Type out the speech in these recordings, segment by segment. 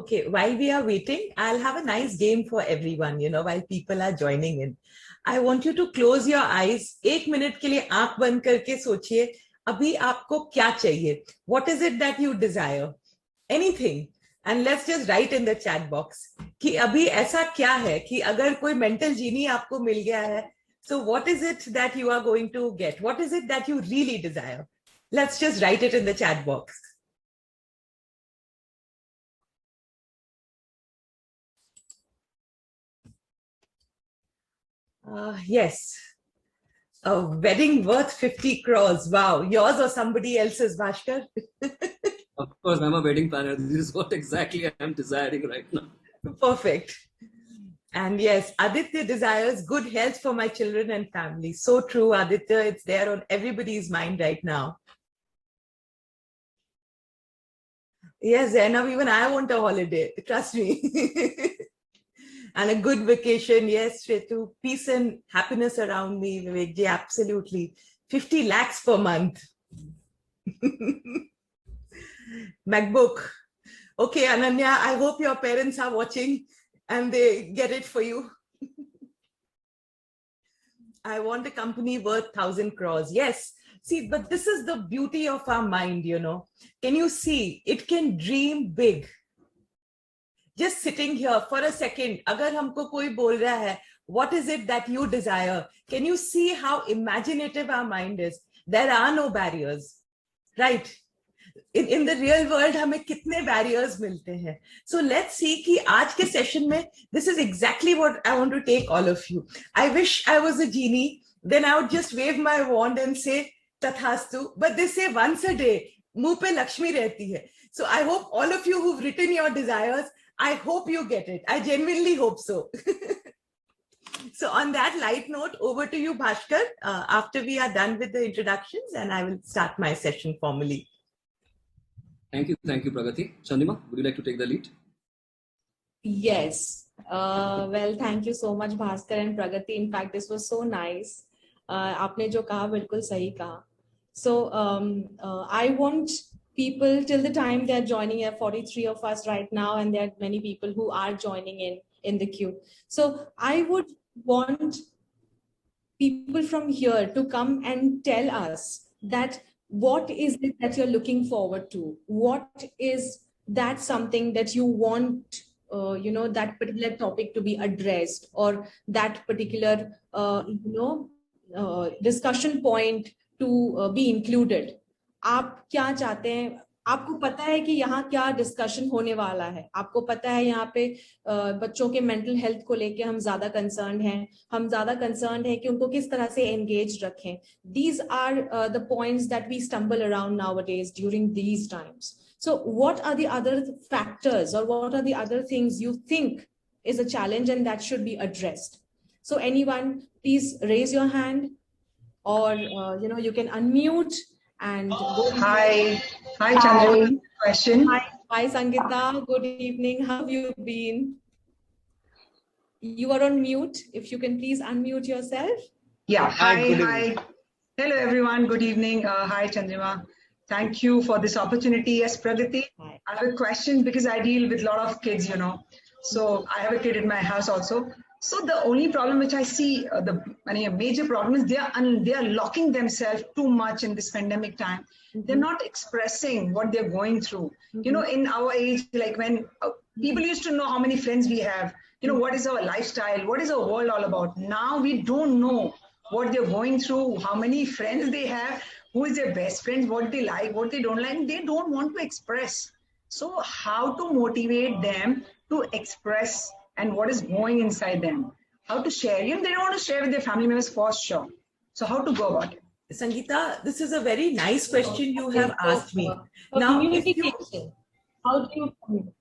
Okay, while we are waiting, I'll have a nice game for everyone, while people are joining in. I want you to close your eyes. 1 minute के लिए आंख बंद करके सोचिए, अभी आपको क्या चाहिए? What is it that you desire? Anything. And let's just write in the chat box कि अभी ऐसा क्या है कि अगर कोई mental genie आपको मिल गया है, so what is it that you are going to get? What is it that you really desire? Let's just write it in the chat box. Yes. A wedding worth 50 crores. Wow. Yours or somebody else's, Bhaskar? Of course, I'm a wedding planner. This is what exactly I'm desiring right now. Perfect. And yes, Aditya desires good health for my children and family. So true, Aditya. It's there on everybody's mind right now. Yes, Zainab, even I want a holiday. Trust me. And a good vacation. Yes, Shretu. Peace and happiness around me, Vivekji. Absolutely. 50 lakhs per month. MacBook. Okay, Ananya, I hope your parents are watching and they get it for you. I want a company worth 1,000 crores. Yes. See, but this is the beauty of our mind, Can you see? It can dream big. Just sitting here for a second, agar humko koi bol raha hai, what is it that you desire? Can you see how imaginative our mind is? There are no barriers, right? In the real world, हमें कितने barriers मिलते हैं. So let's see कि आज के session में, this is exactly what I want to take all of you. I wish I was a genie. Then I would just wave my wand and say, Tathastu. But they say once a day, मुंह पे लक्ष्मी रहती है. So I hope all of you who've written your desires, I hope you get it. I genuinely hope so. So on that light note, over to you, Bhaskar, after we are done with the introductions, and I will start my session formally. Thank you, Pragati. Chandrima, would you like to take the lead? Yes. Well, thank you so much, Bhaskar and Pragati. In fact, this was so nice. आपने जो कहा बिल्कुल सही कहा. So I want people, till the time they're joining, there are 43 of us right now, and there are many people who are joining in the queue. So I would want people from here to come and tell us that what is it that you're looking forward to? What is that something that you want, that particular topic to be addressed, or that particular, discussion point to be included? आप क्या चाहते हैं? आपको पता है कि यहाँ क्या डिस्कशन होने वाला है. आपको पता है यहाँ पे बच्चों के मेंटल हेल्थ को लेके हम ज्यादा कंसर्न हैं. हम ज्यादा कंसर्न हैं कि उनको किस तरह से एंगेज रखें. These are the points that we stumble around nowadays during these times. So what are the other factors, or what are the other things you think is a challenge and that should be addressed? So anyone, please raise your hand, or you can unmute and go. Hi Chandra. Question. Hi Sangeeta, good evening. How have you been? You are on mute. If you can please unmute yourself. Yeah. Hi. Hello everyone. Good evening. Hi Chandrima. Thank you for this opportunity. Yes, Pragati. Hi. I have a question because I deal with a lot of kids, So I have a kid in my house also. So the only problem which I see, a major problem is they are locking themselves too much in this pandemic time. Mm-hmm. They're not expressing what they're going through. Mm-hmm. In our age, like when people used to know how many friends we have, what is our lifestyle, what is our world all about. Now we don't know what they're going through, how many friends they have, who is their best friends, what they like, what they don't like. They don't want to express. So how to motivate them to express and what is going inside them, how to share. They don't want to share with their family members for sure. So how to go about it? Sangeeta, this is a very nice question you have asked me. Now, communication. How do you communicate?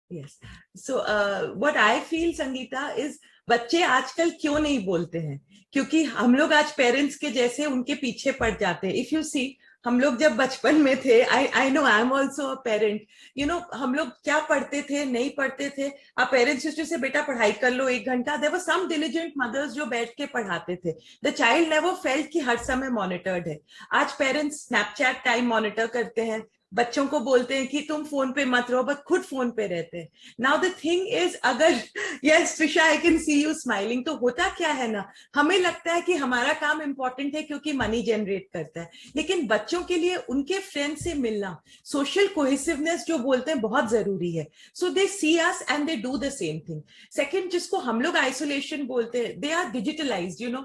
Yes. So what I feel, Sangeeta, is बच्चे आजकल क्यों नहीं बोलते हैं? क्योंकि हम लोग आज पेरेंट्स के जैसे उनके पीछे पड़ जाते हैं. If you see, हम लोग जब बचपन में थे, I know I'm also a parent. हम लोग क्या पढ़ते थे, नहीं पढ़ते थे. आप पेरेंट्स से बेटा पढ़ाई कर लो 1 घंटा. There were some diligent mothers जो बैठ के पढ़ाते थे. The child never felt कि हर समय monitored है. आज पेरेंट्स Snapchat टाइम मॉनिटर करते हैं, बच्चों को बोलते हैं कि तुम फोन पे मत रहो, बट खुद फोन पे रहते हैं. नाउ द थिंग इज, अगर yes Trisha I can see you smiling, तो होता क्या है ना, हमें लगता है कि हमारा काम इंपॉर्टेंट है क्योंकि मनी जनरेट करता है, लेकिन बच्चों के लिए उनके फ्रेंड से मिलना, सोशल कोहेसिवनेस जो बोलते हैं, बहुत जरूरी है. So they see us and they do the same thing. Second, जिसको हम लोग आइसोलेशन बोलते हैं, they are digitalized, you know.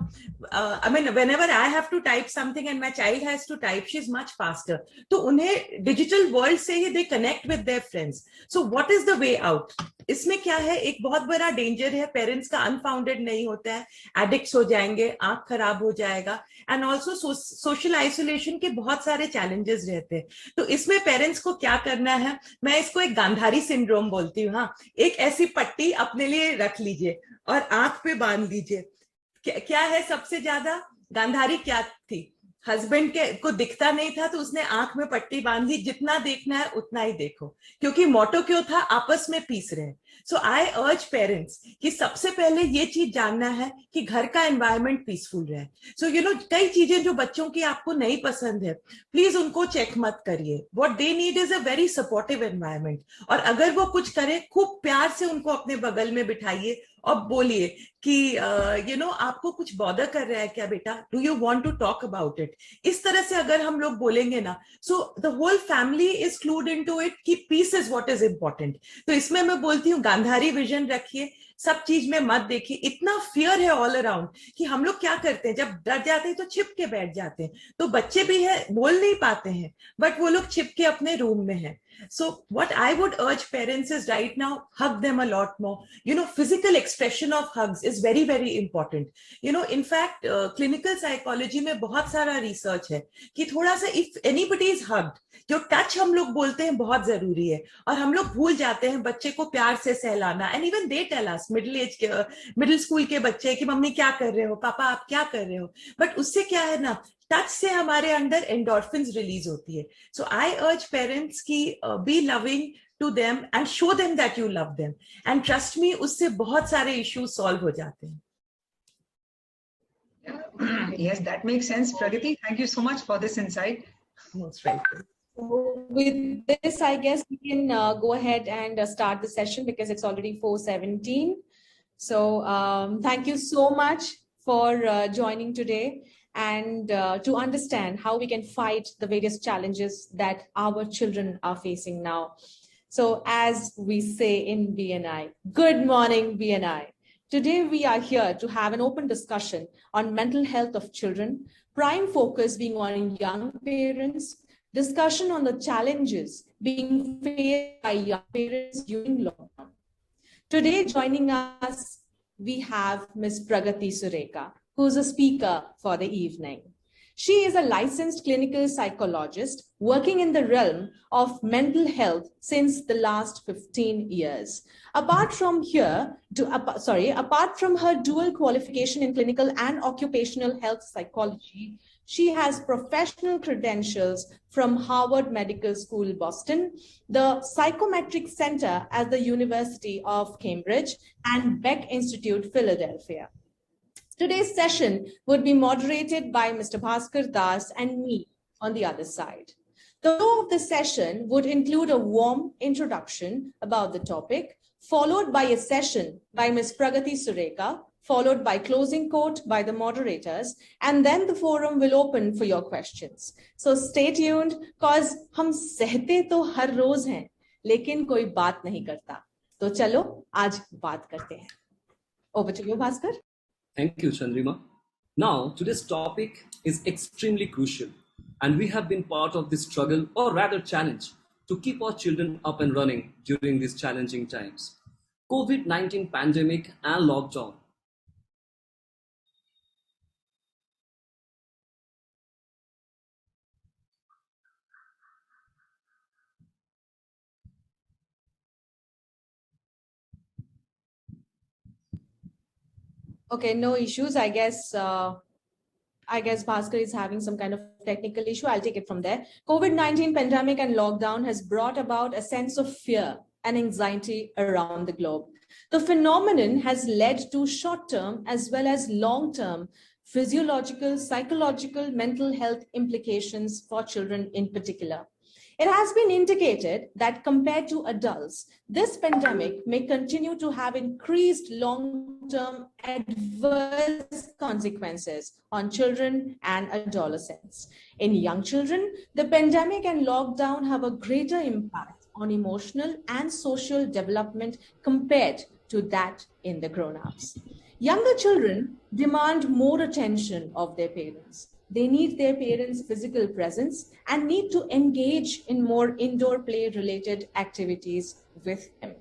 I mean whenever I have to type something and my child has to type, she is much faster. तो उन्हें digital world से ही they connect with their friends. So what is the way out? इसमें क्या है, एक बहुत बड़ा डेंजर है, पेरेंट्स का अनफाउंडेड नहीं होता है, एडिक्ट्स हो जाएंगे, आंख खराब हो जाएगा, एंड ऑल्सो सोशल आइसोलेशन के बहुत सारे चैलेंजेस रहते हैं. तो इसमें पेरेंट्स को क्या करना है, मैं इसको एक गांधारी सिंड्रोम बोलती हूँ. हाँ, एक ऐसी पट्टी अपने लिए रख लीजिए और आंख पे बांध लीजिए. क्या है सबसे ज्यादा, गांधारी क्या थी, हस्बैंड के को दिखता नहीं था तो उसने आंख में पट्टी बांध ली, जितना देखना है उतना ही देखो, क्योंकि मोटो क्यों था, आपस में पीस रहे. सो आई अर्ज पेरेंट्स कि सबसे पहले ये चीज जानना है कि घर का एनवायरनमेंट पीसफुल रहे. सो यू नो, कई चीजें जो बच्चों की आपको नहीं पसंद है, प्लीज उनको चेक मत करिए. What they need is a very supportive environment. और अगर वो कुछ करे, खूब प्यार से उनको अपने बगल में बिठाइए और बोलिए कि यू नो, आपको कुछ बॉदर कर रहा है क्या बेटा, do you want to talk about it. इस तरह से अगर हम लोग बोलेंगे ना, so the whole family is clued into it कि peace is what is important. तो इसमें मैं बोलती हूँ, गांधारी विजन रखिए, सब चीज में मत देखिए. इतना फियर है ऑल अराउंड कि हम लोग क्या करते हैं, जब डर जाते हैं तो छिप के बैठ जाते हैं. तो बच्चे भी है, बोल नहीं पाते हैं, बट वो लोग छिप के अपने रूम में है. So what I would urge parents is right now, hug them a lot more. You know, physical expression of hugs is very, very important. You know, in fact, clinical psychology में बहुत सारा research है कि थोड़ा सा if anybody is hugged, जो touch हम लोग बोलते हैं बहुत जरूरी है, और हम लोग भूल जाते हैं बच्चे को प्यार से सहलाना. And even they tell us, middle school के बच्चे, कि मम्मी क्या कर रहे हो, पापा आप क्या कर रहे हो. बट उससे क्या है ना, टच से हमारे अंदर एंडोर्फिन्स रिलीज होती है. सो आई अर्ज पेरेंट्स की be loving to them and show them that you love them, and trust me, उससे बहुत सारे इश्यूज सॉल्व हो जाते हैं. Yes, that makes sense. Pragati, thank you so much for this insight. Most welcome. So with this, I guess we can go ahead and start the session because it's already 4:17. So thank you so much for joining today, and to understand how we can fight the various challenges that our children are facing now. So as we say in BNI, good morning BNI. Today we are here to have an open discussion on mental health of children, prime focus being on young parents, discussion on the challenges being faced by young parents during lockdown. Today joining us, we have Ms. Pragati Sureka, who is a speaker for the evening. She is a licensed clinical psychologist working in the realm of mental health since the last 15 years. Apart from her dual qualification in clinical and occupational health psychology, she has professional credentials from Harvard Medical School, Boston, the Psychometric Center at the University of Cambridge, and Beck Institute, Philadelphia. Today's session would be moderated by Mr. Bhaskar Das and me on the other side. The flow of the session would include a warm introduction about the topic, followed by a session by Ms. Pragati Sureka, followed by closing quote by the moderators, and then the forum will open for your questions. So stay tuned, cause हम सहते तो हर रोज हैं, लेकिन कोई बात नहीं करता. तो चलो आज बात करते हैं. Over to you, Bhaskar. Thank you, Chandrima. Now, today's topic is extremely crucial, and we have been part of this struggle, or rather challenge, to keep our children up and running during these challenging times. COVID-19 pandemic and lockdown. Okay, no issues. I guess Bhaskar is having some kind of technical issue. I'll take it from there. COVID-19 pandemic and lockdown has brought about a sense of fear and anxiety around the globe. The phenomenon has led to short-term as well as long-term physiological, psychological, mental health implications for children in particular. It has been indicated that compared to adults, this pandemic may continue to have increased long-term adverse consequences on children and adolescents. In young children, the pandemic and lockdown have a greater impact on emotional and social development compared to that in the grown-ups. Younger children demand more attention of their parents. They need their parents' physical presence and need to engage in more indoor play-related activities with them.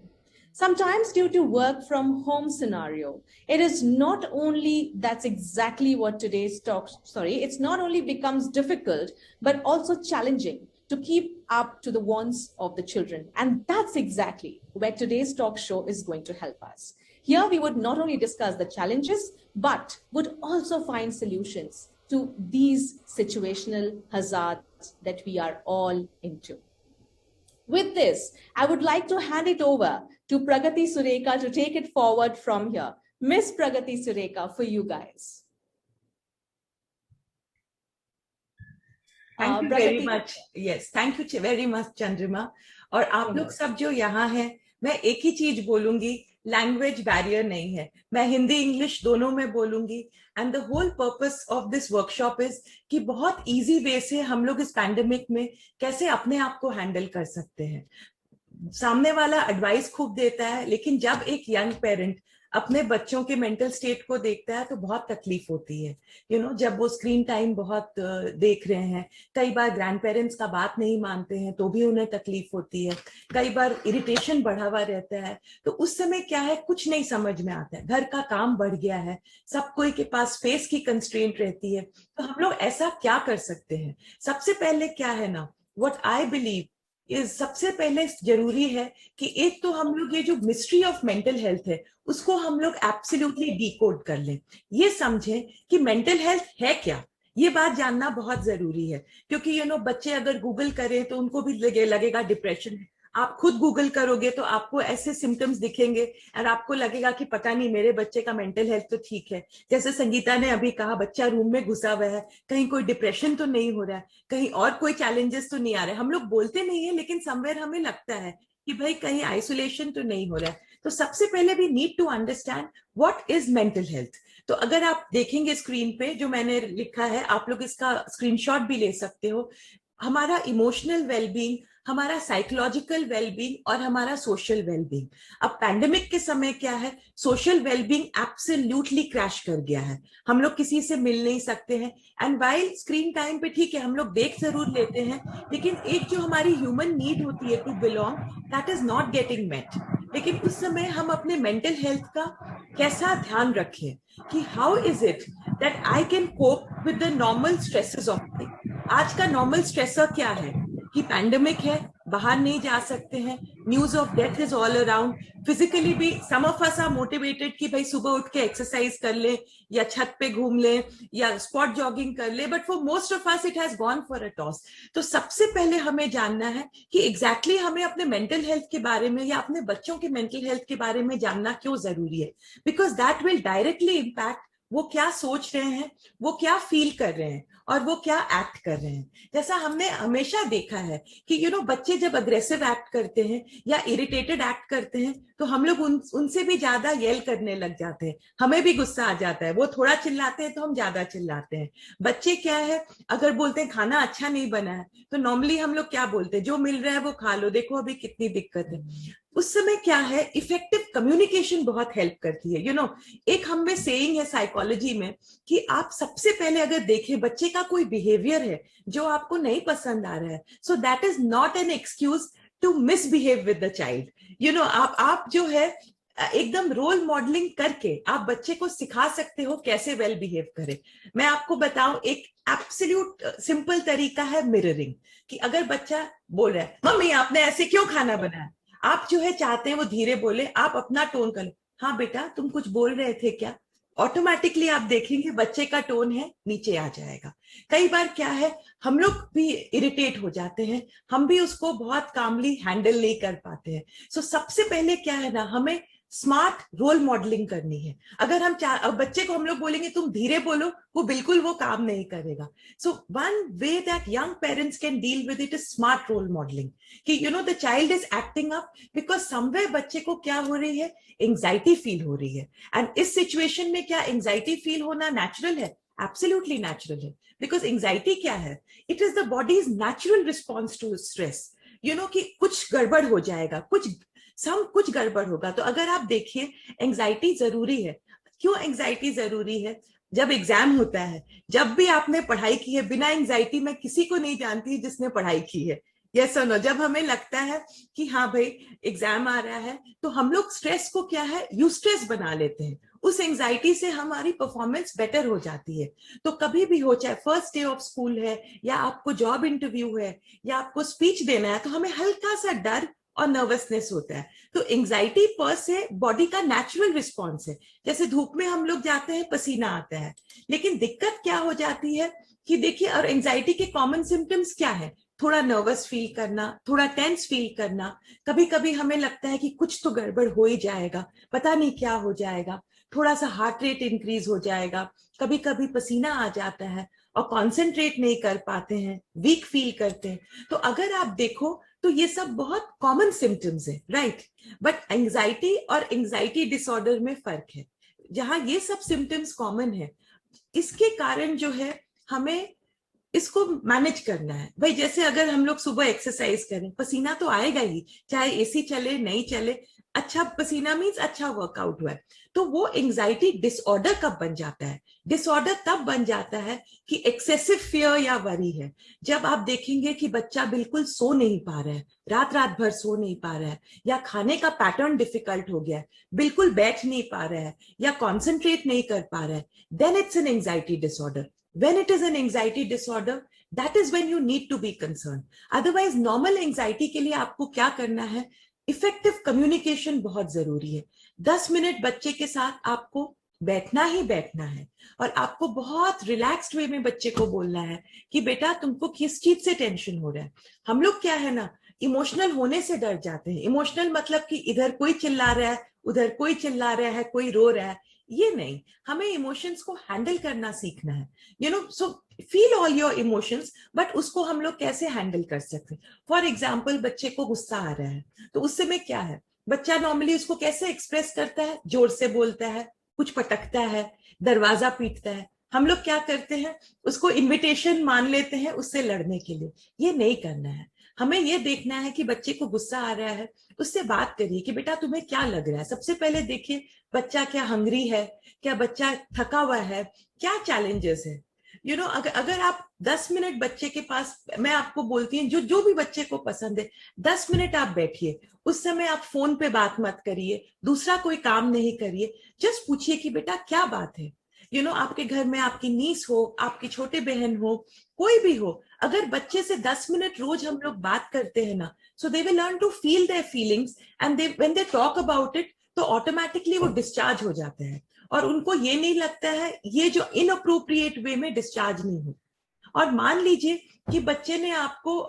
Sometimes due to work from home scenario, it is not only that's exactly what today's talk, it's not only becomes difficult, but also challenging to keep up to the wants of the children. And that's exactly where today's talk show is going to help us. Here, we would not only discuss the challenges, but would also find solutions to these situational hazards that we are all into. With this, I would like to hand it over to Pragati Sureka to take it forward from here. Miss Pragati Sureka, for you guys. Thank you very much. Yes, thank you very much, Chandrima. और आप लोग सब जो यहाँ हैं, मैं एक ही चीज बोलूंगी, लैंग्वेज बैरियर नहीं है. मैं हिंदी इंग्लिश दोनों में बोलूंगी. And the whole purpose of this workshop is कि बहुत इजी वे से हम लोग इस पैंडेमिक में कैसे अपने आप को हैंडल कर सकते हैं. सामने वाला एडवाइस खूब देता है, लेकिन जब एक यंग पेरेंट अपने बच्चों के मेंटल स्टेट को देखता है तो बहुत तकलीफ होती है. जब वो स्क्रीन टाइम बहुत देख रहे हैं, कई बार ग्रैंड पेरेंट्स का बात नहीं मानते हैं तो भी उन्हें तकलीफ होती है. कई बार इरिटेशन बढ़ा हुआ रहता है. तो उस समय क्या है, कुछ नहीं समझ में आता है. घर का काम बढ़ गया है, सब कोई के पास स्पेस की कंस्ट्रेंट रहती है. तो हम लोग ऐसा क्या कर सकते हैं? सबसे पहले क्या है ना, व्हाट आई बिलीव सबसे पहले जरूरी है कि एक तो हम लोग ये जो मिस्ट्री ऑफ मेंटल हेल्थ है उसको हम लोग एब्सोल्युटली डिकोड कर लें. ये समझें कि मेंटल हेल्थ है क्या, ये बात जानना बहुत जरूरी है. क्योंकि बच्चे अगर गूगल करें तो उनको भी लगेगा डिप्रेशन है. आप खुद गूगल करोगे तो आपको ऐसे सिम्टम्स दिखेंगे और आपको लगेगा कि पता नहीं मेरे बच्चे का मेंटल हेल्थ तो ठीक है. जैसे संगीता ने अभी कहा, बच्चा रूम में घुसा हुआ है, कहीं कोई डिप्रेशन तो नहीं हो रहा है, कहीं और कोई चैलेंजेस तो नहीं आ रहे. हम लोग बोलते नहीं है, लेकिन समवेयर हमें लगता है कि भाई कहीं आइसोलेशन तो नहीं हो रहा है. तो सबसे पहले we need to understand what is mental health. तो अगर आप देखेंगे स्क्रीन पे जो मैंने लिखा है, आप लोग इसका स्क्रीनशॉट भी ले सकते हो. हमारा इमोशनल वेलबींग, हमारा साइकोलॉजिकल वेलबींग और हमारा सोशल वेलबींग. अब पैंडेमिक के समय क्या है, सोशल वेलबींग एब्सोल्युटली क्रैश कर गया है. हम लोग किसी से मिल नहीं सकते हैं. एंड वाइल स्क्रीन टाइम पे ठीक है हम लोग देख जरूर लेते हैं, लेकिन एक जो हमारी ह्यूमन नीड होती है to belong, that is not getting met. लेकिन उस समय हम अपने मेंटल हेल्थ का कैसा ध्यान रखें कि how is it that I can cope with the normal stresses of life. आज का नॉर्मल स्ट्रेसर क्या है कि पैंडेमिक है, बाहर नहीं जा सकते हैं, news of death is all around. Physically भी सम ऑफ अस आर मोटिवेटेड कि भाई सुबह उठ के एक्सरसाइज कर ले या छत पे घूम ले या स्पॉट जॉगिंग कर ले, but for most of us it has gone for a toss. तो सबसे पहले हमें जानना है कि एग्जैक्टली हमें अपने मेंटल हेल्थ के बारे में या अपने बच्चों के मेंटल हेल्थ के बारे में जानना क्यों जरूरी है. Because that will directly impact वो क्या सोच रहे हैं, वो क्या फील कर रहे हैं और वो क्या एक्ट कर रहे हैं. जैसा हमने हमेशा देखा है कि बच्चे जब अग्रेसिव एक्ट करते हैं या इरिटेटेड एक्ट करते हैं तो हम लोग उनसे भी ज्यादा येल करने लग जाते हैं. हमें भी गुस्सा आ जाता है. वो थोड़ा चिल्लाते हैं तो हम ज्यादा चिल्लाते हैं. बच्चे क्या है, अगर बोलते हैं खाना अच्छा नहीं बना है तो नॉर्मली हम लोग क्या बोलते हैं, जो मिल रहा है वो खा लो, देखो अभी कितनी दिक्कत है. उस समय क्या है, इफेक्टिव कम्युनिकेशन बहुत हेल्प करती है. एक हम में सेइंग है साइकोलॉजी में कि आप सबसे पहले अगर देखें बच्चे का कोई बिहेवियर है जो आपको नहीं पसंद आ रहा है, so that is not an excuse to misbehave with the child. आप जो है एकदम रोल मॉडलिंग करके आप बच्चे को सिखा सकते हो कैसे वेल बिहेव करे. मैं आपको बताऊं, एक एब्सोल्यूट सिंपल तरीका है मिररिंग. कि अगर बच्चा बोल रहा है मम्मी आपने ऐसे क्यों खाना बनाया, आप जो है चाहते हैं वो धीरे बोले, आप अपना टोन कर लो, हाँ बेटा तुम कुछ बोल रहे थे क्या. ऑटोमेटिकली आप देखेंगे बच्चे का टोन है नीचे आ जाएगा. कई बार क्या है, हम लोग भी इरिटेट हो जाते हैं, हम भी उसको बहुत कामली हैंडल नहीं कर पाते हैं. सो सबसे पहले क्या है ना, हमें स्मार्ट रोल मॉडलिंग करनी है। अगर हम बच्चे को हम लोग बोलेंगे तुम धीरे बोलो, वो बिल्कुल वो काम नहीं करेगा। So one way that young parents can deal with it is smart role modelling, कि you know the child is acting up because somewhere बच्चे को क्या हो रही है, एंजाइटी फील हो रही है। एंड इस सिचुएशन में क्या एंजाइटी फील होना नेचुरल है? एब्सोल्युटली नेचुरल है, बिकॉज एंजाइटी क्या है, it is the body's natural response to stress. You know कि कुछ गड़बड़ हो जाएगा, कुछ गड़बड़ होगा। तो अगर आप देखिए एंजाइटी जरूरी है। क्यों एंजाइटी जरूरी है? जब एग्जाम होता है, जब भी आपने पढ़ाई की है, बिना एंजाइटी मैं किसी को नहीं जानती जिसने पढ़ाई की है, यस और नो। जब हमें लगता है कि हाँ भाई एग्जाम आ रहा है, तो हम लोग स्ट्रेस को क्या है, यूस्ट्रेस बना लेते हैं। उस एंजाइटी से हमारी परफॉर्मेंस बेटर हो जाती है। तो कभी भी हो, चाहे फर्स्ट डे ऑफ स्कूल है, या आपको जॉब इंटरव्यू है, या आपको स्पीच देना है, तो हमें हल्का सा डर और नर्वसनेस होता है। तो एंजाइटी पर से बॉडी का नेचुरल रिस्पॉन्स है। जैसे धूप में हम लोग जाते हैं, पसीना आता है, लेकिन दिक्कत क्या हो जाती है कि देखिए, और एंजाइटी के कॉमन सिम्टम्स क्या है, थोड़ा नर्वस फील करना, थोड़ा टेंस फील करना, कभी कभी हमें लगता है कि कुछ तो गड़बड़ हो ही जाएगा, पता नहीं क्या हो जाएगा, थोड़ा सा हार्ट रेट इंक्रीज हो जाएगा, कभी कभी पसीना आ जाता है और कॉन्सेंट्रेट नहीं कर पाते हैं, वीक फील करते हैं। तो अगर आप देखो तो ये सब बहुत कॉमन सिम्टम्स है, राइट। बट एंजाइटी और एंजाइटी डिसऑर्डर में फर्क है। जहां ये सब सिम्टम्स कॉमन है, इसके कारण जो है हमें इसको मैनेज करना है। भाई जैसे अगर हम लोग सुबह एक्सरसाइज करें, पसीना तो आएगा ही, चाहे एसी चले नहीं चले, अच्छा पसीना मीन्स अच्छा वर्कआउट हुआ है। तो वो एंजाइटी डिसऑर्डर कब बन जाता है? डिसऑर्डर तब बन जाता है कि एक्सेसिव फियर या वरी है। जब आप देखेंगे कि बच्चा बिल्कुल सो नहीं पा रहा है, रात रात भर सो नहीं पा रहा है, या खाने का पैटर्न डिफिकल्ट हो गया है, बिल्कुल बैठ नहीं पा रहा है, या कॉन्सेंट्रेट नहीं कर पा रहा है, then it's an anxiety disorder. When it is an anxiety disorder, that is when you need to be concerned. Otherwise, normal anxiety के लिए आपको क्या करना है? Effective communication बहुत जरूरी है। 10 मिनट बच्चे के साथ आपको बैठना ही बैठना है, और आपको बहुत रिलैक्स्ड वे में बच्चे को बोलना है कि बेटा तुमको किस चीज से टेंशन हो रहा है। हम लोग क्या है ना, इमोशनल होने से डर जाते हैं। इमोशनल मतलब कि इधर कोई चिल्ला रहा है, उधर कोई चिल्ला रहा है, कोई रो रहा है, ये नहीं। हमें इमोशंस को हैंडल करना सीखना है। You know, so feel all your emotions, but उसको हम लोग कैसे हैंडल कर सकते हैं? फॉर एग्जाम्पल, बच्चे को गुस्सा आ रहा है, तो उस समय क्या है, बच्चा नॉर्मली उसको कैसे एक्सप्रेस करता है? जोर से बोलता है, कुछ पटकता है, दरवाजा पीटता है। हम लोग क्या करते हैं, उसको इन्विटेशन मान लेते हैं उससे लड़ने के लिए। ये नहीं करना है। हमें ये देखना है कि बच्चे को गुस्सा आ रहा है, उससे बात करिए कि बेटा तुम्हें क्या लग रहा है। सबसे पहले देखिए बच्चा क्या हंग्री है, क्या बच्चा थका हुआ है, क्या चैलेंजेस है। यू नो, अगर आप 10 मिनट बच्चे के पास, मैं आपको बोलती हूँ जो भी बच्चे को पसंद है, 10 मिनट आप बैठिए। उस समय आप फोन पे बात मत करिए, दूसरा कोई काम नहीं करिए, जस्ट पूछिए कि बेटा क्या बात है। यू नो, आपके घर में आपकी नीस हो, आपकी छोटे बहन हो, कोई भी हो, अगर बच्चे से 10 मिनट रोज हम लोग बात करते हैं ना, so they will learn to feel their feelings, and they when they talk about it, तो ऑटोमेटिकली वो डिस्चार्ज हो जाते हैं, और उनको ये नहीं लगता है ये जो इनअप्रोप्रिएट वे में डिस्चार्ज नहीं हो। और मान लीजिए कि बच्चे ने आपको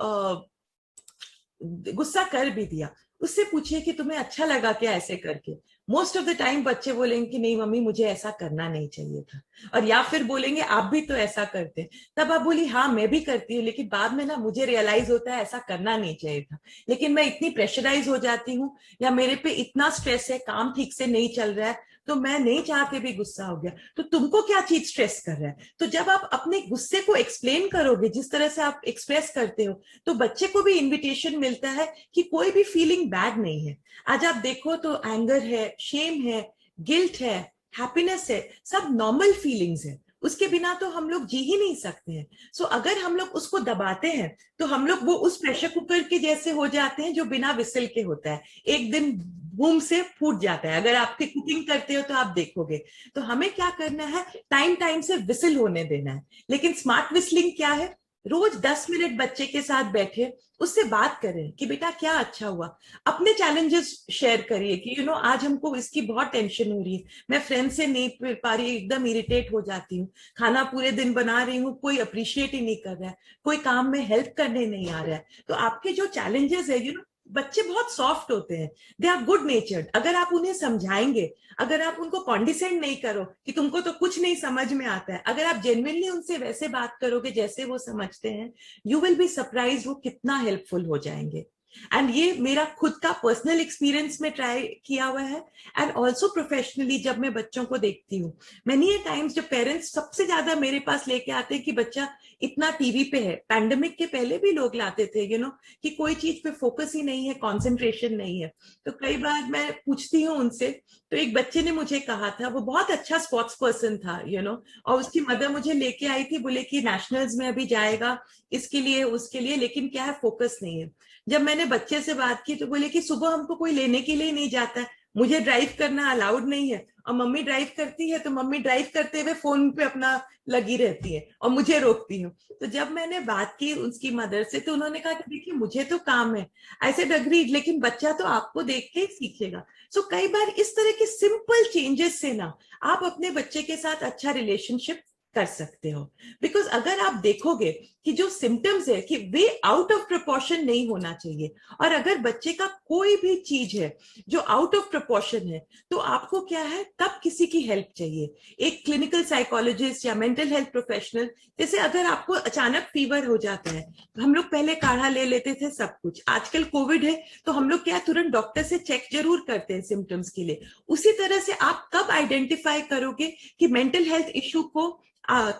गुस्सा कर भी दिया, उससे पूछिए कि तुम्हें अच्छा लगा क्या ऐसे करके। मोस्ट ऑफ द टाइम बच्चे बोलेंगे कि नहीं मम्मी मुझे ऐसा करना नहीं चाहिए था, और या फिर बोलेंगे आप भी तो ऐसा करते। तब आप बोली हाँ मैं भी करती हूँ, लेकिन बाद में ना मुझे रियलाइज होता है ऐसा करना नहीं चाहिए था, लेकिन मैं इतनी प्रेशराइज हो जाती हूँ, या मेरे पे इतना स्ट्रेस है, काम ठीक से नहीं चल रहा है, तो मैं नहीं चाह के भी गुस्सा हो गया। तो तुमको क्या चीज स्ट्रेस कर रहा है? तो जब आप अपने गुस्से को एक्सप्लेन करोगे, जिस तरह से आप एक्सप्रेस करते हो, तो बच्चे को भी इन्विटेशन मिलता है कि कोई भी फीलिंग बैड नहीं है। आज आप देखो तो एंगर है, शेम है, गिल्ट है, हैप्पीनेस है, सब नॉर्मल फीलिंग्स है। उसके बिना तो हम लोग जी ही नहीं सकते हैं। सो अगर हम लोग उसको दबाते हैं, तो हम लोग वो उस प्रेशर कुकर के जैसे हो जाते हैं जो बिना विसल के होता है, एक दिन बूम से फूट जाता है। अगर आपकी कुकिंग करते हो तो आप देखोगे। तो हमें क्या करना है, टाइम टाइम से विसल होने देना है। लेकिन स्मार्ट विसलिंग क्या है? रोज 10 मिनट बच्चे के साथ बैठे, उससे बात करें कि बेटा क्या अच्छा हुआ, अपने चैलेंजेस शेयर करिए कि यू नो आज हमको इसकी बहुत टेंशन हो रही है, मैं फ्रेंड से नहीं मिल पा रही, एकदम इरिटेट हो जाती हूँ, खाना पूरे दिन बना रही हूँ, कोई अप्रिशिएट ही नहीं कर रहा है, कोई काम में हेल्प करने नहीं आ रहा है। तो आपके जो चैलेंजेस है, यू नो बच्चे बहुत सॉफ्ट होते हैं, दे आर गुड नेचर्ड। अगर आप उन्हें समझाएंगे, अगर आप उनको कॉन्डिसेंड नहीं करो कि तुमको तो कुछ नहीं समझ में आता है, अगर आप जेन्युइनली उनसे वैसे बात करोगे जैसे वो समझते हैं, यू विल बी सरप्राइज वो कितना हेल्पफुल हो जाएंगे। एंड ये मेरा खुद का पर्सनल एक्सपीरियंस में ट्राई किया हुआ है, एंड ऑल्सो प्रोफेशनली जब मैं बच्चों को देखती हूँ, मेनी टाइम्स जब पेरेंट्स सबसे ज्यादा मेरे पास लेके आते हैं कि बच्चा इतना टीवी पे है, पैंडेमिक के पहले भी लोग लाते थे कि कोई चीज पे फोकस ही नहीं है, कंसंट्रेशन नहीं है। तो कई बार मैं पूछती हूँ उनसे, तो एक बच्चे ने मुझे कहा था, वो बहुत अच्छा स्पोर्ट्स पर्सन था और उसकी मदर मुझे लेके आई थी, बोले कि नेशनल्स में अभी जाएगा, इसके लिए उसके लिए, लेकिन क्या है फोकस नहीं है। जब मैंने बच्चे से बात की तो बोले कि सुबह हमको कोई लेने के लिए नहीं जाता है, मुझे ड्राइव करना अलाउड नहीं है, और मम्मी ड्राइव करती है तो मम्मी ड्राइव करते हुए फोन पे अपना लगी रहती है और मुझे रोकती हूँ। तो जब मैंने बात की उसकी मदर से तो उन्होंने कहा कि देखिए मुझे तो काम है, आई सेड अग्रीड, लेकिन बच्चा तो आपको देख के ही सीखेगा। सो कई बार इस तरह के सिंपल चेंजेस से ना आप अपने बच्चे के साथ अच्छा रिलेशनशिप कर सकते हो। बिकॉज अगर आप देखोगे कि जो सिम्टम्स है कि वे आउट ऑफ प्रोपोर्शन नहीं होना चाहिए, और अगर बच्चे का कोई भी चीज है जो आउट ऑफ प्रोपोर्शन है, तो आपको क्या है, तब किसी की हेल्प चाहिए, एक क्लिनिकल साइकोलॉजिस्ट या मेंटल हेल्थ प्रोफेशनल। जैसे अगर आपको अचानक फीवर हो जाता है, हम लोग पहले काढ़ा ले लेते थे सब कुछ, आजकल कोविड है तो हम लोग क्या तुरंत डॉक्टर से चेक जरूर करते हैं सिम्टम्स के लिए। उसी तरह से आप कब आइडेंटिफाई करोगे कि मेंटल हेल्थ इश्यू को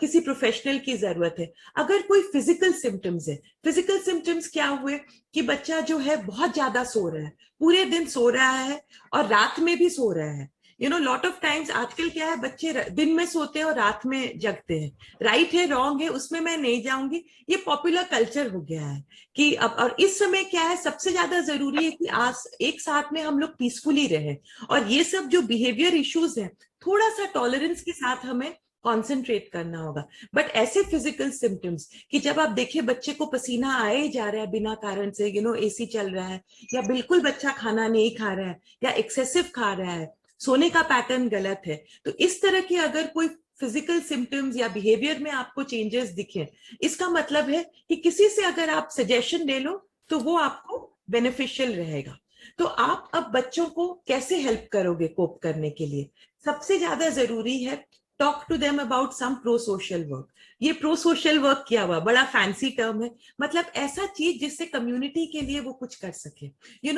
किसी प्रोफेशनल की जरूरत है? अगर कोई फिजिकल सिम्टम्स है, फिजिकल सिम्टम्स क्या हुए कि बच्चा जो है बहुत ज्यादा सो रहा है, पूरे दिन सो रहा है और रात में भी सो रहा है, लॉट ऑफ टाइम्स आजकल क्या है, बच्चे दिन में सोते हैं और रात में जगते हैं। राइट है रॉन्ग है उसमें मैं नहीं जाऊंगी, ये पॉपुलर कल्चर हो गया है कि अब, और इस समय क्या है, सबसे ज्यादा जरूरी है कि आज एक साथ में हम लोग पीसफुली रहे, और ये सब जो बिहेवियर इश्यूज हैं थोड़ा सा टॉलरेंस के साथ हमें कॉन्सेंट्रेट करना होगा। बट ऐसे फिजिकल सिम्टम्स कि जब आप देखिए बच्चे को पसीना आए ही जा रहा है बिना कारण से, एसी चल रहा है, या बिल्कुल बच्चा खाना नहीं खा रहा है, या एक्सेसिव खा रहा है, सोने का पैटर्न गलत है, तो इस तरह के अगर कोई फिजिकल सिम्टम्स या बिहेवियर में आपको चेंजेस दिखे, इसका मतलब है कि किसी से अगर आप सजेशन ले लो तो वो आपको बेनिफिशियल रहेगा। तो आप अब बच्चों को कैसे हेल्प करोगे कोप करने के लिए? सबसे ज्यादा जरूरी है talk to them about some prosocial work. ये प्रो सोशल वर्क क्या हुआ, बड़ा फैंसी टर्म है, मतलब ऐसा चीज जिससे कम्युनिटी के लिए वो कुछ कर सके।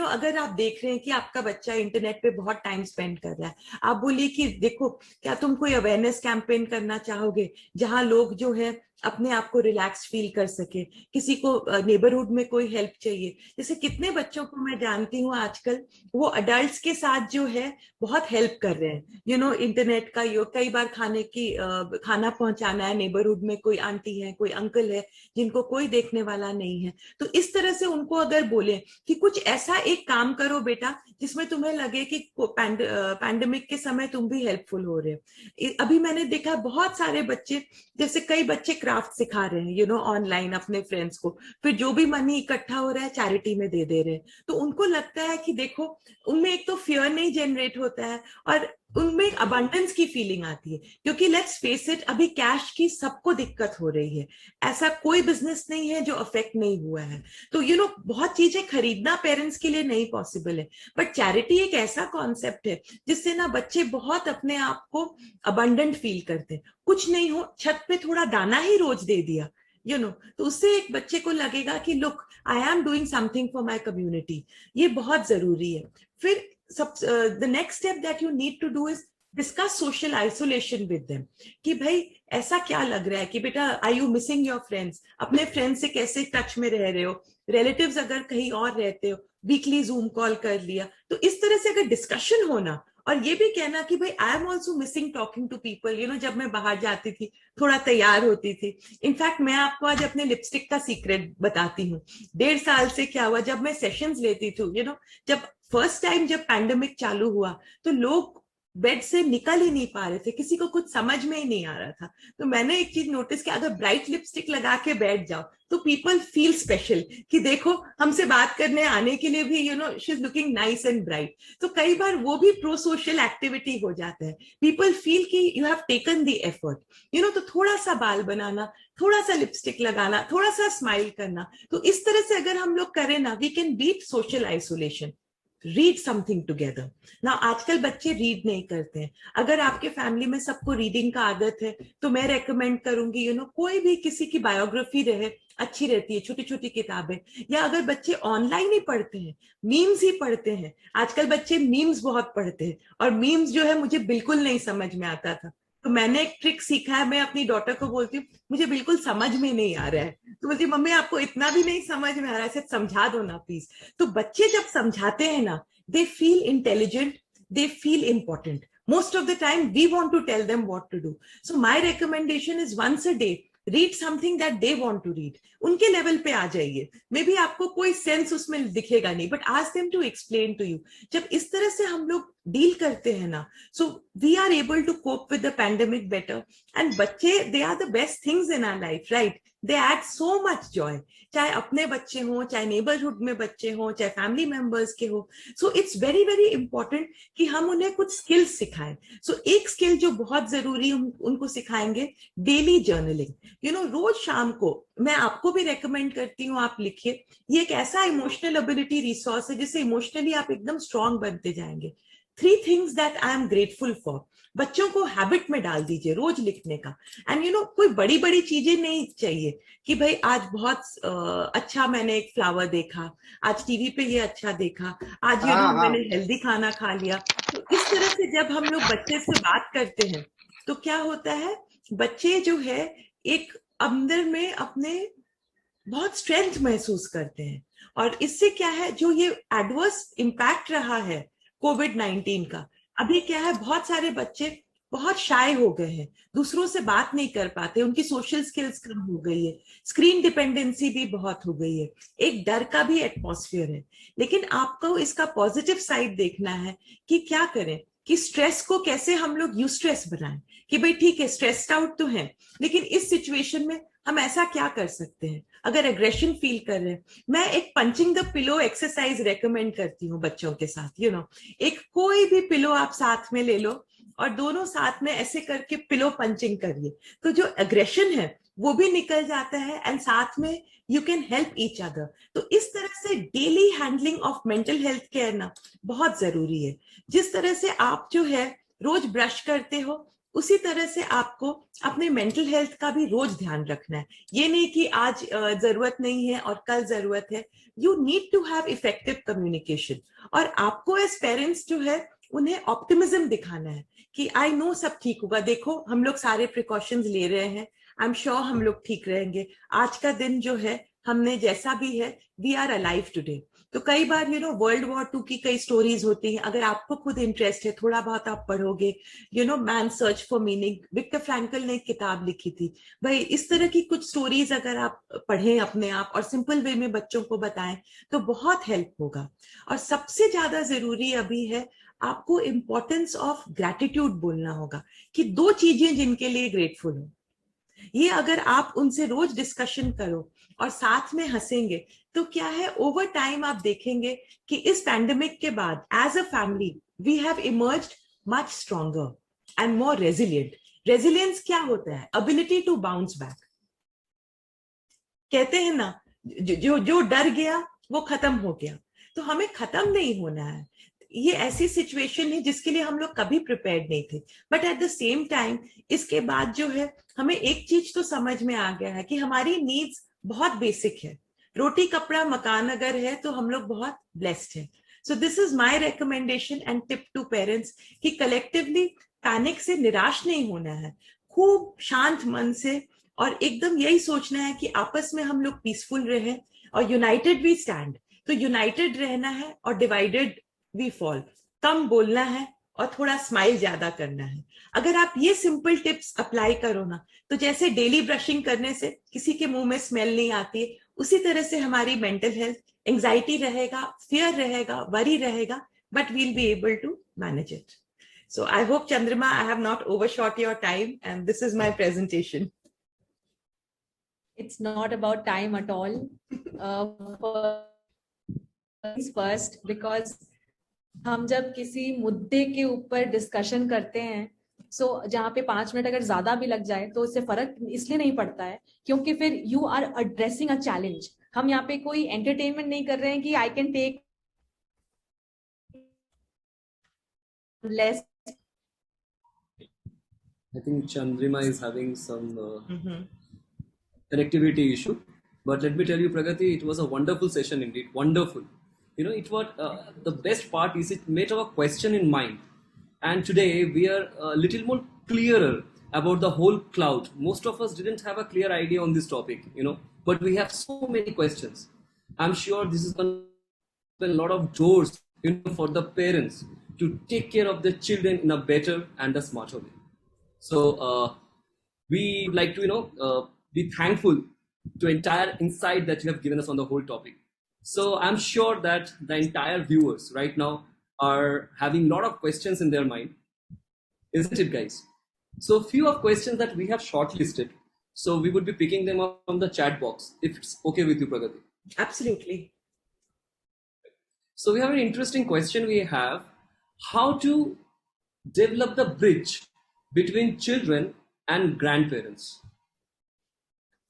अगर आप देख रहे हैं कि आपका बच्चा इंटरनेट पे बहुत टाइम स्पेंड कर रहा है, आप बोलिए कि देखो क्या तुम कोई अवेयरनेस कैंपेन करना चाहोगे जहां लोग जो है अपने आप को रिलैक्स फील कर सके, किसी को नेबरहुड में कोई हेल्प चाहिए। जैसे कितने बच्चों को मैं जानती हूँ आजकल, वो अडल्ट्स के साथ जो है बहुत हेल्प कर रहे हैं, इंटरनेट का कई बार खाना पहुंचाना है, नेबरहुड में कोई आंटी है, कोई अंकल है जिनको कोई देखने वाला नहीं है, तो इस तरह से उनको अगर बोले कि कुछ ऐसा एक काम करो बेटा जिसमें तुम्हें लगे कि पैंडेमिक के समय तुम भी हेल्पफुल हो रहे हो। अभी मैंने देखा बहुत सारे बच्चे, जैसे कई बच्चे क्राफ्ट सिखा रहे हैं ऑनलाइन अपने फ्रेंड्स को, फिर जो भी मनी इकट्ठा हो रहा है चैरिटी में दे दे रहे हैं। तो उनको लगता है कि देखो उनमें एक तो फियर नहीं जनरेट होता है और उनमें अबंडेंस की फीलिंग आती है, क्योंकि लेट्स फेस इट, अभी कैश की सबको दिक्कत हो रही है, ऐसा कोई बिजनेस नहीं है जो अफेक्ट नहीं हुआ है। तो बहुत चीजें खरीदना पेरेंट्स के लिए नहीं पॉसिबल है, बट चैरिटी एक ऐसा कॉन्सेप्ट है जिससे ना बच्चे बहुत अपने आप को अबंडेंट फील करते हैं। कुछ नहीं हो, छत पे थोड़ा दाना ही रोज दे दिया, तो उससे एक बच्चे को लगेगा कि look I am doing something for my community. ये बहुत जरूरी है। फिर the next step that you need to do is discuss social isolation with them, कि भाई ऐसा क्या लग रहा है कि बेटा are you missing your friends, अपने फ्रेंड्स से कैसे टच में रह रहे हो, रिलेटिव्स अगर कहीं और रहते हो वीकली जूम कॉल कर लिया। तो इस तरह से अगर डिस्कशन होना, और ये भी कहना कि भाई I am also missing talking to people, जब मैं बाहर जाती थी थोड़ा तैयार होती थी। इनफैक्ट मैं आपको आज अपने लिपस्टिक का सीक्रेट बताती हूँ। 1.5 साल से क्या हुआ, जब मैं सेशंस लेती थी, जब फर्स्ट टाइम जब पैंडेमिक चालू हुआ तो लोग बेड से निकल ही नहीं पा रहे थे, किसी को कुछ समझ में ही नहीं आ रहा था। तो मैंने एक चीज नोटिस किया, अगर ब्राइट लिपस्टिक लगा के बैठ जाओ तो पीपल फील स्पेशल कि देखो हमसे बात करने आने के लिए भी she is looking nice and bright. तो कई बार वो भी प्रो सोशल एक्टिविटी हो जाता है। पीपल फील कि you have taken the effort, तो थोड़ा सा बाल बनाना, थोड़ा सा लिपस्टिक लगाना, थोड़ा सा स्माइल करना, तो इस तरह से अगर हम लोग करें ना, we can beat social isolation. Read something together ना। आजकल बच्चे रीड नहीं करते हैं। अगर आपके फैमिली में सबको रीडिंग का आदत है तो मैं रेकमेंड करूंगी कोई भी किसी की बायोग्राफी रहे, अच्छी रहती है, छोटी छोटी किताबें। या अगर बच्चे ऑनलाइन ही पढ़ते हैं, मीम्स ही पढ़ते हैं, आजकल बच्चे मीम्स बहुत पढ़ते हैं, और मीम्स जो है मुझे बिल्कुल नहीं समझ में आता था, तो मैंने एक ट्रिक सीखा है। मैं अपनी डॉटर को बोलती हूँ मुझे बिल्कुल समझ में नहीं आ रहा है, तो बोलती मम्मी आपको इतना भी नहीं समझ में आ रहा है, ऐसे समझा दो ना प्लीज। तो बच्चे जब समझाते हैं ना, they feel intelligent, they feel important. Most of the time we want to tell them what to do. So my recommendation is once a day read something that they want to read. उनके level पे आ जाइए। May be आपको कोई sense उसमें दिखेगा नहीं, but ask them to explain to you. जब इस तरह से हम लोग डील करते हैं ना, so we are able to cope with the pandemic better. And बच्चे, they are the best things in our life, right? They add so much joy. चाहे अपने बच्चे हों, चाहे नेबरहुड में बच्चे हों, चाहे फैमिली मेंबर्स के हो। So it's very very important कि हम उन्हें कुछ स्किल्स सिखाएं। सो एक स्किल जो बहुत जरूरी उनको सिखाएंगे, डेली जर्नलिंग। रोज शाम को मैं आपको भी रेकमेंड करती हूँ, आप लिखिए। ये एक ऐसा इमोशनल एबिलिटी रिसोर्स है जिससे इमोशनली आप एकदम स्ट्रांग बनते जाएंगे। 3 things that I am grateful for. बच्चों को हैबिट में डाल दीजिए रोज लिखने का। एंड कोई बड़ी बड़ी चीजें नहीं चाहिए कि भाई आज बहुत अच्छा मैंने एक फ्लावर देखा, आज टीवी पे ये अच्छा देखा, आज मैंने हेल्दी खाना खा लिया। तो इस तरह से जब हम लोग बच्चे से बात करते हैं तो क्या होता है, बच्चे जो है एक अंदर में अपने बहुत स्ट्रेंथ महसूस करते हैं। और इससे क्या है, जो ये एडवर्स इम्पैक्ट रहा है कोविड-19 का, अभी क्या है, बहुत सारे बच्चे बहुत शाय हो गए हैं, दूसरों से बात नहीं कर पाते, उनकी सोशल स्किल्स कम हो गई है, स्क्रीन डिपेंडेंसी भी बहुत हो गई है, एक डर का भी एटमॉस्फेयर है। लेकिन आपको इसका पॉजिटिव साइड देखना है कि क्या करें, कि स्ट्रेस को कैसे हम लोग यूस्ट्रेस बनाएं, कि भाई ठीक है स्ट्रेस्ड आउट तो है, लेकिन इस सिचुएशन में हम ऐसा क्या कर सकते हैं। अगर एग्रेशन फील कर रहे हैं, मैं एक punching the pillow exercise recommend करती हूँ बच्चों के साथ। एक कोई भी पिलो आप साथ में ले लो और दोनों साथ में ऐसे करके पिलो पंचिंग करिए, तो जो एग्रेशन है वो भी निकल जाता है, एंड साथ में you can help each other. तो इस तरह से daily handling of mental health care ना बहुत जरूरी है। जिस तरह से आप जो है रोज ब्रश करते हो, उसी तरह से आपको अपने मेंटल हेल्थ का भी रोज ध्यान रखना है। ये नहीं कि आज जरूरत नहीं है और कल जरूरत है। You need to have effective communication, और आपको एज पेरेंट्स जो है उन्हें ऑप्टिमिज्म दिखाना है कि आई नो सब ठीक होगा, देखो हम लोग सारे प्रिकॉशंस ले रहे हैं, आई एम श्योर हम लोग ठीक रहेंगे, आज का दिन जो है हमने जैसा भी है, वी आर अलाइव टुडे। तो कई बार वर्ल्ड वॉर 2 की कई स्टोरीज होती हैं, अगर आपको खुद इंटरेस्ट है, थोड़ा बहुत आप पढ़ोगे, man search for meaning, Viktor Frankl ने एक किताब लिखी थी, भाई इस तरह की कुछ स्टोरीज अगर आप पढ़ें अपने आप और सिंपल वे में बच्चों को बताएं तो बहुत हेल्प होगा। और सबसे ज्यादा जरूरी अभी है, आपको इंपॉर्टेंस ऑफ ग्रैटिट्यूड बोलना होगा, कि 2 चीजें जिनके लिए ग्रेटफुल हो, ये अगर आप उनसे रोज डिस्कशन करो और साथ में हंसेंगे, तो क्या है, ओवर टाइम आप देखेंगे कि इस पैंडेमिक के बाद as a family we have emerged much stronger and more resilient. Resilience क्या होता है? Ability to bounce back. कहते हैं ना, जो डर गया वो खत्म हो गया, तो हमें खत्म नहीं होना है। ये ऐसी सिचुएशन है जिसके लिए हम लोग कभी प्रिपेयर्ड नहीं थे, but at the same time इसके बाद जो है हमें एक चीज तो समझ में आ गया है कि हमारी नीड्स बहुत बेसिक है। रोटी कपड़ा मकान अगर है तो हम लोग बहुत ब्लेस्ड हैं। So this is my recommendation and tip to parents कि कलेक्टिवली पैनिक से निराश नहीं होना है, खूब शांत मन से, और एकदम यही सोचना है कि आपस में हम लोग पीसफुल रहे और यूनाइटेड वी स्टैंड। तो यूनाइटेड रहना है और डिवाइडेड वी फॉल। कम बोलना है और थोड़ा स्माइल ज्यादा करना है। अगर आप ये सिंपल टिप्स अप्लाई करो ना, तो जैसे डेली ब्रशिंग करने से किसी के मुंह में स्मेल नहीं आती, उसी तरह से हमारी मेंटल हेल्थ, एंजाइटी रहेगा, फियर रहेगा, वरी रहेगा, but we'll be able to manage it. So I hope, Chandrama, I have not overshot your time, and this is my presentation. It's not about time at all. First, because हम जब किसी मुद्दे के ऊपर discussion करते हैं, सो जहाँ पे 5 मिनट अगर ज्यादा भी लग जाए तो इससे फर्क इसलिए नहीं पड़ता है क्योंकि फिर you are addressing a challenge. हम यहाँ पे कोई एंटरटेनमेंट नहीं कर रहे हैं कि I can take less. I think Chandrima is having some connectivity issue. But let me tell you, Pragati, it was a wonderful session indeed. Wonderful. You know, it was the best part is it made our question in mind. And today we are a little more clearer about the whole cloud. Most of us didn't have a clear idea on this topic, you know, but we have so many questions. I'm sure this is going to open a lot of doors, you know, for the parents to take care of their children in a better and a smarter way. So we would like to, you know, be thankful to entire insight that you have given us on the whole topic. So I'm sure that the entire viewers right now are having a lot of questions in their mind, isn't it, guys? So few of questions that we have shortlisted. So we would be picking them up from the chat box, if it's okay with you, Pragati. Absolutely. So we have an interesting question. We have how to develop the bridge between children and grandparents.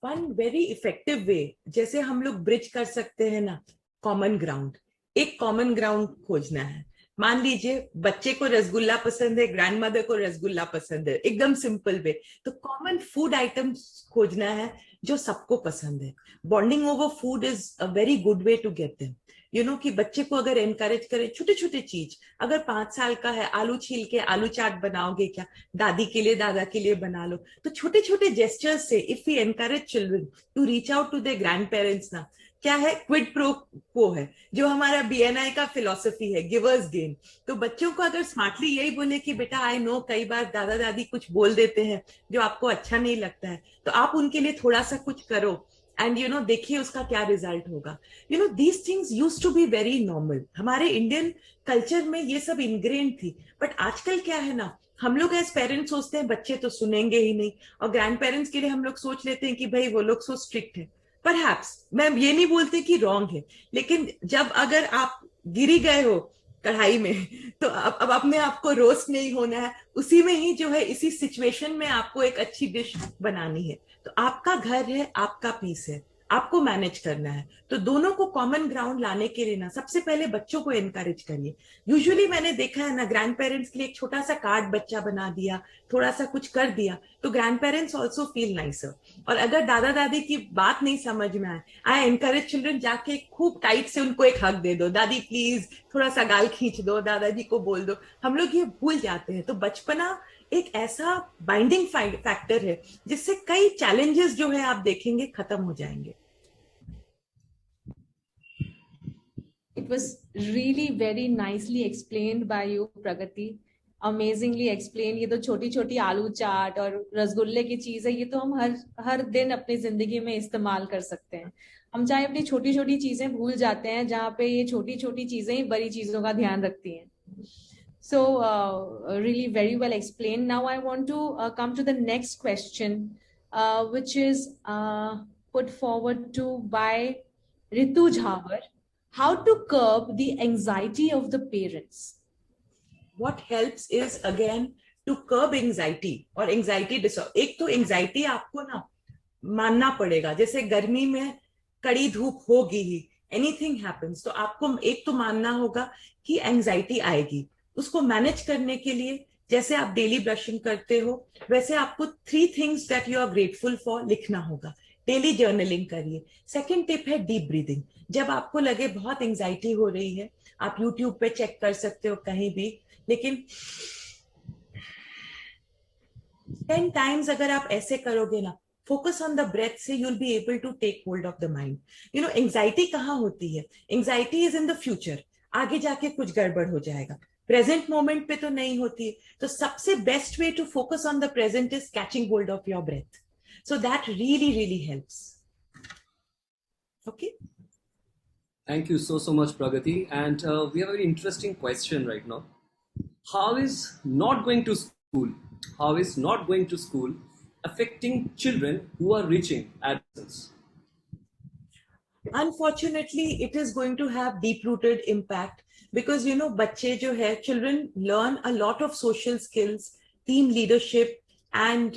One very effective way, जैसे हम लोग bridge कर सकते हैं ना, common ground. एक common ground खोजना है. मान लीजिए बच्चे को रसगुल्ला पसंद है, ग्रैंडमदर को रसगुल्ला पसंद है, एकदम सिंपल वे. तो कॉमन फूड आइटम्स खोजना है जो सबको पसंद है. Bonding over food is a very good way to get them. You know कि बच्चे को अगर एनकरेज करें छोटे छोटे चीज. अगर 5 साल का है, आलू छील के आलू चाट बनाओगे क्या, दादी के लिए दादा के लिए बना लो. तो छोटे छोटे जेस्चर्स से if we encourage children to reach out to their grandparents ना, क्या है, क्विड प्रो क्वो है जो हमारा BNI का फिलॉसफी है, गिवर्स गेन. तो बच्चों को अगर स्मार्टली यही बोले कि बेटा आई नो कई बार दादा दादी कुछ बोल देते हैं जो आपको अच्छा नहीं लगता है, तो आप उनके लिए थोड़ा सा कुछ करो एंड यू नो देखिए उसका क्या रिजल्ट होगा. You know these things used to be very normal. हमारे इंडियन कल्चर में ये सब इनग्रेन्ड थी. बट आजकल क्या है ना, हम लोग एज पेरेंट्स सोचते हैं बच्चे तो सुनेंगे ही नहीं, और ग्रैंड पेरेंट्स के लिए हम लोग सोच लेते हैं कि भाई वो लोग सो स्ट्रिक्ट है. परहैप्स मैं ये नहीं बोलती कि रॉन्ग है, लेकिन जब अगर आप गिरी गए हो कढ़ाई में तो अब अपने आप को रोस्ट नहीं होना है. उसी में ही जो है इसी सिचुएशन में आपको एक अच्छी डिश बनानी है. तो आपका घर है, आपका पीस है, आपको मैनेज करना है. तो दोनों को कॉमन ग्राउंड लाने के लिए ना सबसे पहले बच्चों को एनकरेज करिए. यूजुअली मैंने देखा है ना, ग्रैंड पेरेंट्स के लिए एक छोटा सा कार्ड बच्चा बना दिया, थोड़ा सा कुछ कर दिया, तो grand parents also feel nicer. और अगर दादा दादी की बात नहीं समझ में आए, आई एनकरेज चिल्ड्रन जाके खूब टाइट से उनको एक हक दे दो, दादी प्लीज थोड़ा सा गाल खींच दो, दादाजी को बोल दो. हम लोग ये भूल जाते हैं. तो बचपना एक ऐसा बाइंडिंग फैक्टर है जिससे कई चैलेंजेस जो है आप देखेंगे खत्म हो जाएंगे. It was really very nicely explained by you, Pragati. Amazingly explained. ये तो छोटी छोटी आलू चाट और रसगुल्ले की चीज है, ये तो हम हर दिन अपनी जिंदगी में इस्तेमाल कर सकते हैं. हम चाहे अपनी छोटी छोटी चीजें भूल जाते हैं, जहाँ पे ये छोटी छोटी चीजें ही बड़ी चीजों का ध्यान रखती हैं. So really very well explained. Now I want to come to the next question, which is put forward to by Ritu Jhawar. How to curb the anxiety of the parents? What helps is again to curb anxiety और anxiety disorder. एक तो anxiety आपको ना मानना पड़ेगा. जैसे गर्मी में कड़ी धूप होगी ही, anything happens, तो आपको एक तो मानना होगा कि anxiety आएगी. उसको मैनेज करने के लिए जैसे आप डेली ब्रशिंग करते हो वैसे आपको 3 things that you are grateful for लिखना होगा. डेली जर्नलिंग करिए. सेकेंड टिप है डीप ब्रीदिंग. जब आपको लगे बहुत एंजाइटी हो रही है, आप यूट्यूब पे चेक कर सकते हो कहीं भी, लेकिन 10 times अगर आप ऐसे करोगे ना, फोकस ऑन द ब्रेथ से, you will be able to take hold of the mind. You know anxiety कहाँ होती है? Anxiety is in the future. आगे जाके कुछ गड़बड़ हो जाएगा. प्रेजेंट मोमेंट पे तो नहीं होती है. तो सबसे best way to focus on the present is catching hold of your breath. So that really helps. Okay. Thank you so much, Pragati. And we have a very interesting question right now. How is not going to school affecting children who are reaching adolescence? Unfortunately, it is going to have deep-rooted impact because बच्चे जो है, children learn a lot of social skills, team leadership, and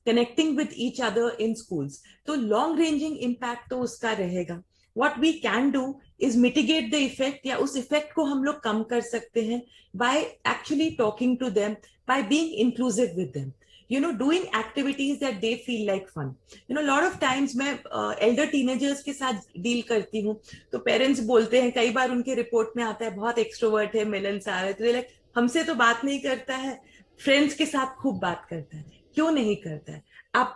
connecting with each other in schools. तो long-ranging impact तो उसका रहेगा. What we can do is mitigate the effect, या उस effect को हम लोग कम कर सकते हैं by actually talking to them, by being inclusive with them. Doing activities that they feel like fun. A lot of times मैं elder teenagers के साथ deal करती हूँ, तो parents बोलते हैं, कई बार उनके report में आता है बहुत extrovert है, मिलनसार है, तो like हमसे तो बात नहीं करता है, friends के साथ खूब बात करता है. क्यों नहीं करता है?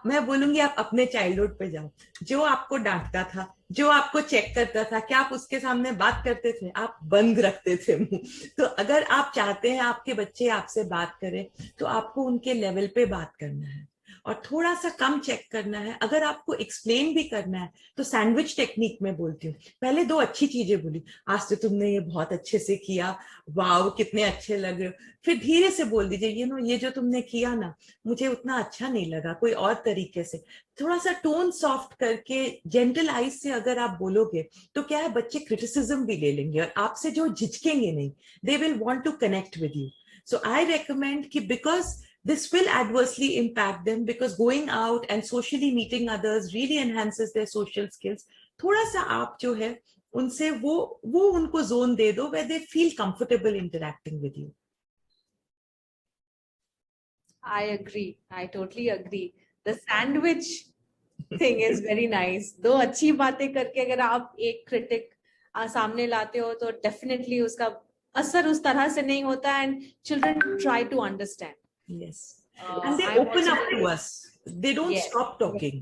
मैं बोलूंगी आप अपने चाइल्डहुड पे जाओ, जो आपको डांटता था, जो आपको चेक करता था, क्या आप उसके सामने बात करते थे? आप बंद रखते थे मुंह. तो अगर आप चाहते हैं आपके बच्चे आपसे बात करें, तो आपको उनके लेवल पे बात करना है और थोड़ा सा कम चेक करना है. अगर आपको एक्सप्लेन भी करना है तो सैंडविच टेक्निक में बोलती हूँ, पहले 2 अच्छी चीजें बोली, आज तो तुमने ये बहुत अच्छे से किया, वाव कितने अच्छे लग रहे हो. फिर धीरे से बोल दीजिए, ये जो तुमने किया ना, मुझे उतना अच्छा नहीं लगा, कोई और तरीके से. थोड़ा सा टोन सॉफ्ट करके जेंटल आइज से अगर आप बोलोगे तो क्या है, बच्चे क्रिटिसिज्म भी ले लेंगे और आपसे जो झिझकेंगे नहीं, they will want to connect with you. So I recommend कि because this will adversely impact them, because going out and socially meeting others really enhances their social skills. थोड़ा सा आप जो है उनसे वो उनको zone दे दो where they feel comfortable interacting with you. I agree. I totally agree. The sandwich thing is very nice. 2 अच्छी बातें करके अगर आप एक critic सामने लाते हो तो definitely उसका असर उस तरह से नहीं होता, and children try to understand. Yes. And they open up to us. They don't stop talking.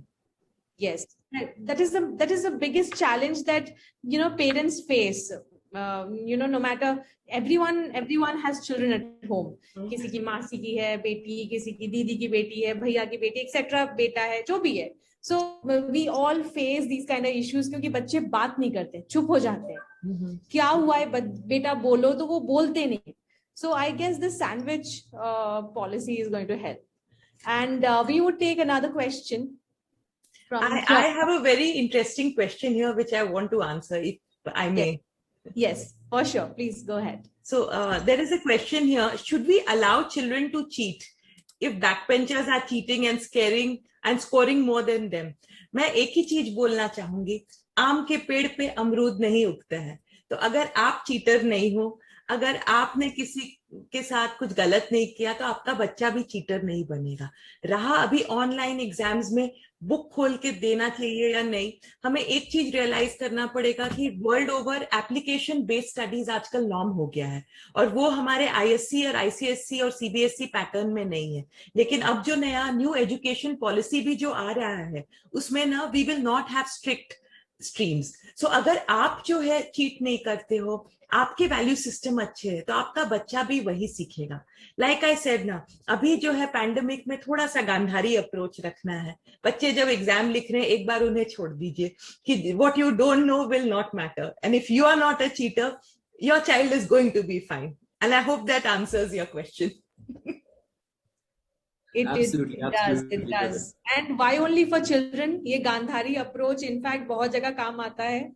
Yes. That is the biggest challenge that, parents face. No matter, everyone has children at home. किसी की मासी की है बेटी, किसी की दीदी की बेटी है, भैया की बेटी, etc. बेटा है, जो भी है. So we all face these kind of issues क्योंकि बच्चे बात नहीं करते, चुप हो जाते हैं. क्या हुआ है बेटा बोलो, तो वो बोलते नहीं. So I guess the sandwich policy is going to help. And we would take another question. I have a very interesting question here, which I want to answer, if I may. Yes, for sure. Please go ahead. So there is a question here. Should we allow children to cheat if backbenchers are cheating and scoring more than them? मैं एक ही चीज बोलना चाहूंगी, आम के पेड़ पे अमरूद नहीं उगता है. तो अगर आप चीटर नहीं हो, अगर आपने किसी के साथ कुछ गलत नहीं किया, तो आपका बच्चा भी चीटर नहीं बनेगा. रहा अभी ऑनलाइन एग्जाम्स में बुक खोल के देना चाहिए या नहीं, हमें एक चीज रियलाइज करना पड़ेगा कि world over application based studies आजकल नॉर्म हो गया है, और वो हमारे आईएससी और आईसीएससी और सीबीएसई पैटर्न में नहीं है. लेकिन अब जो नया न्यू एजुकेशन पॉलिसी भी जो आ रहा है, उसमें ना we will not have strict streams. So अगर आप जो है चीट नहीं करते हो, आपके वैल्यू सिस्टम अच्छे है, तो आपका बच्चा भी वही सीखेगा. लाइक आई सेड ना, अभी जो है पैंडेमिक में थोड़ा सा गांधारी अप्रोच रखना है. बच्चे जब एग्जाम लिख रहे हैं, एक बार उन्हें छोड़ दीजिए कि what you don't know will not matter, and if you are not a cheater, your child is going to be fine. And I hope that answers your question. It does. And why only for children? ये Gandhari approach in fact बहुत जगह काम आता है,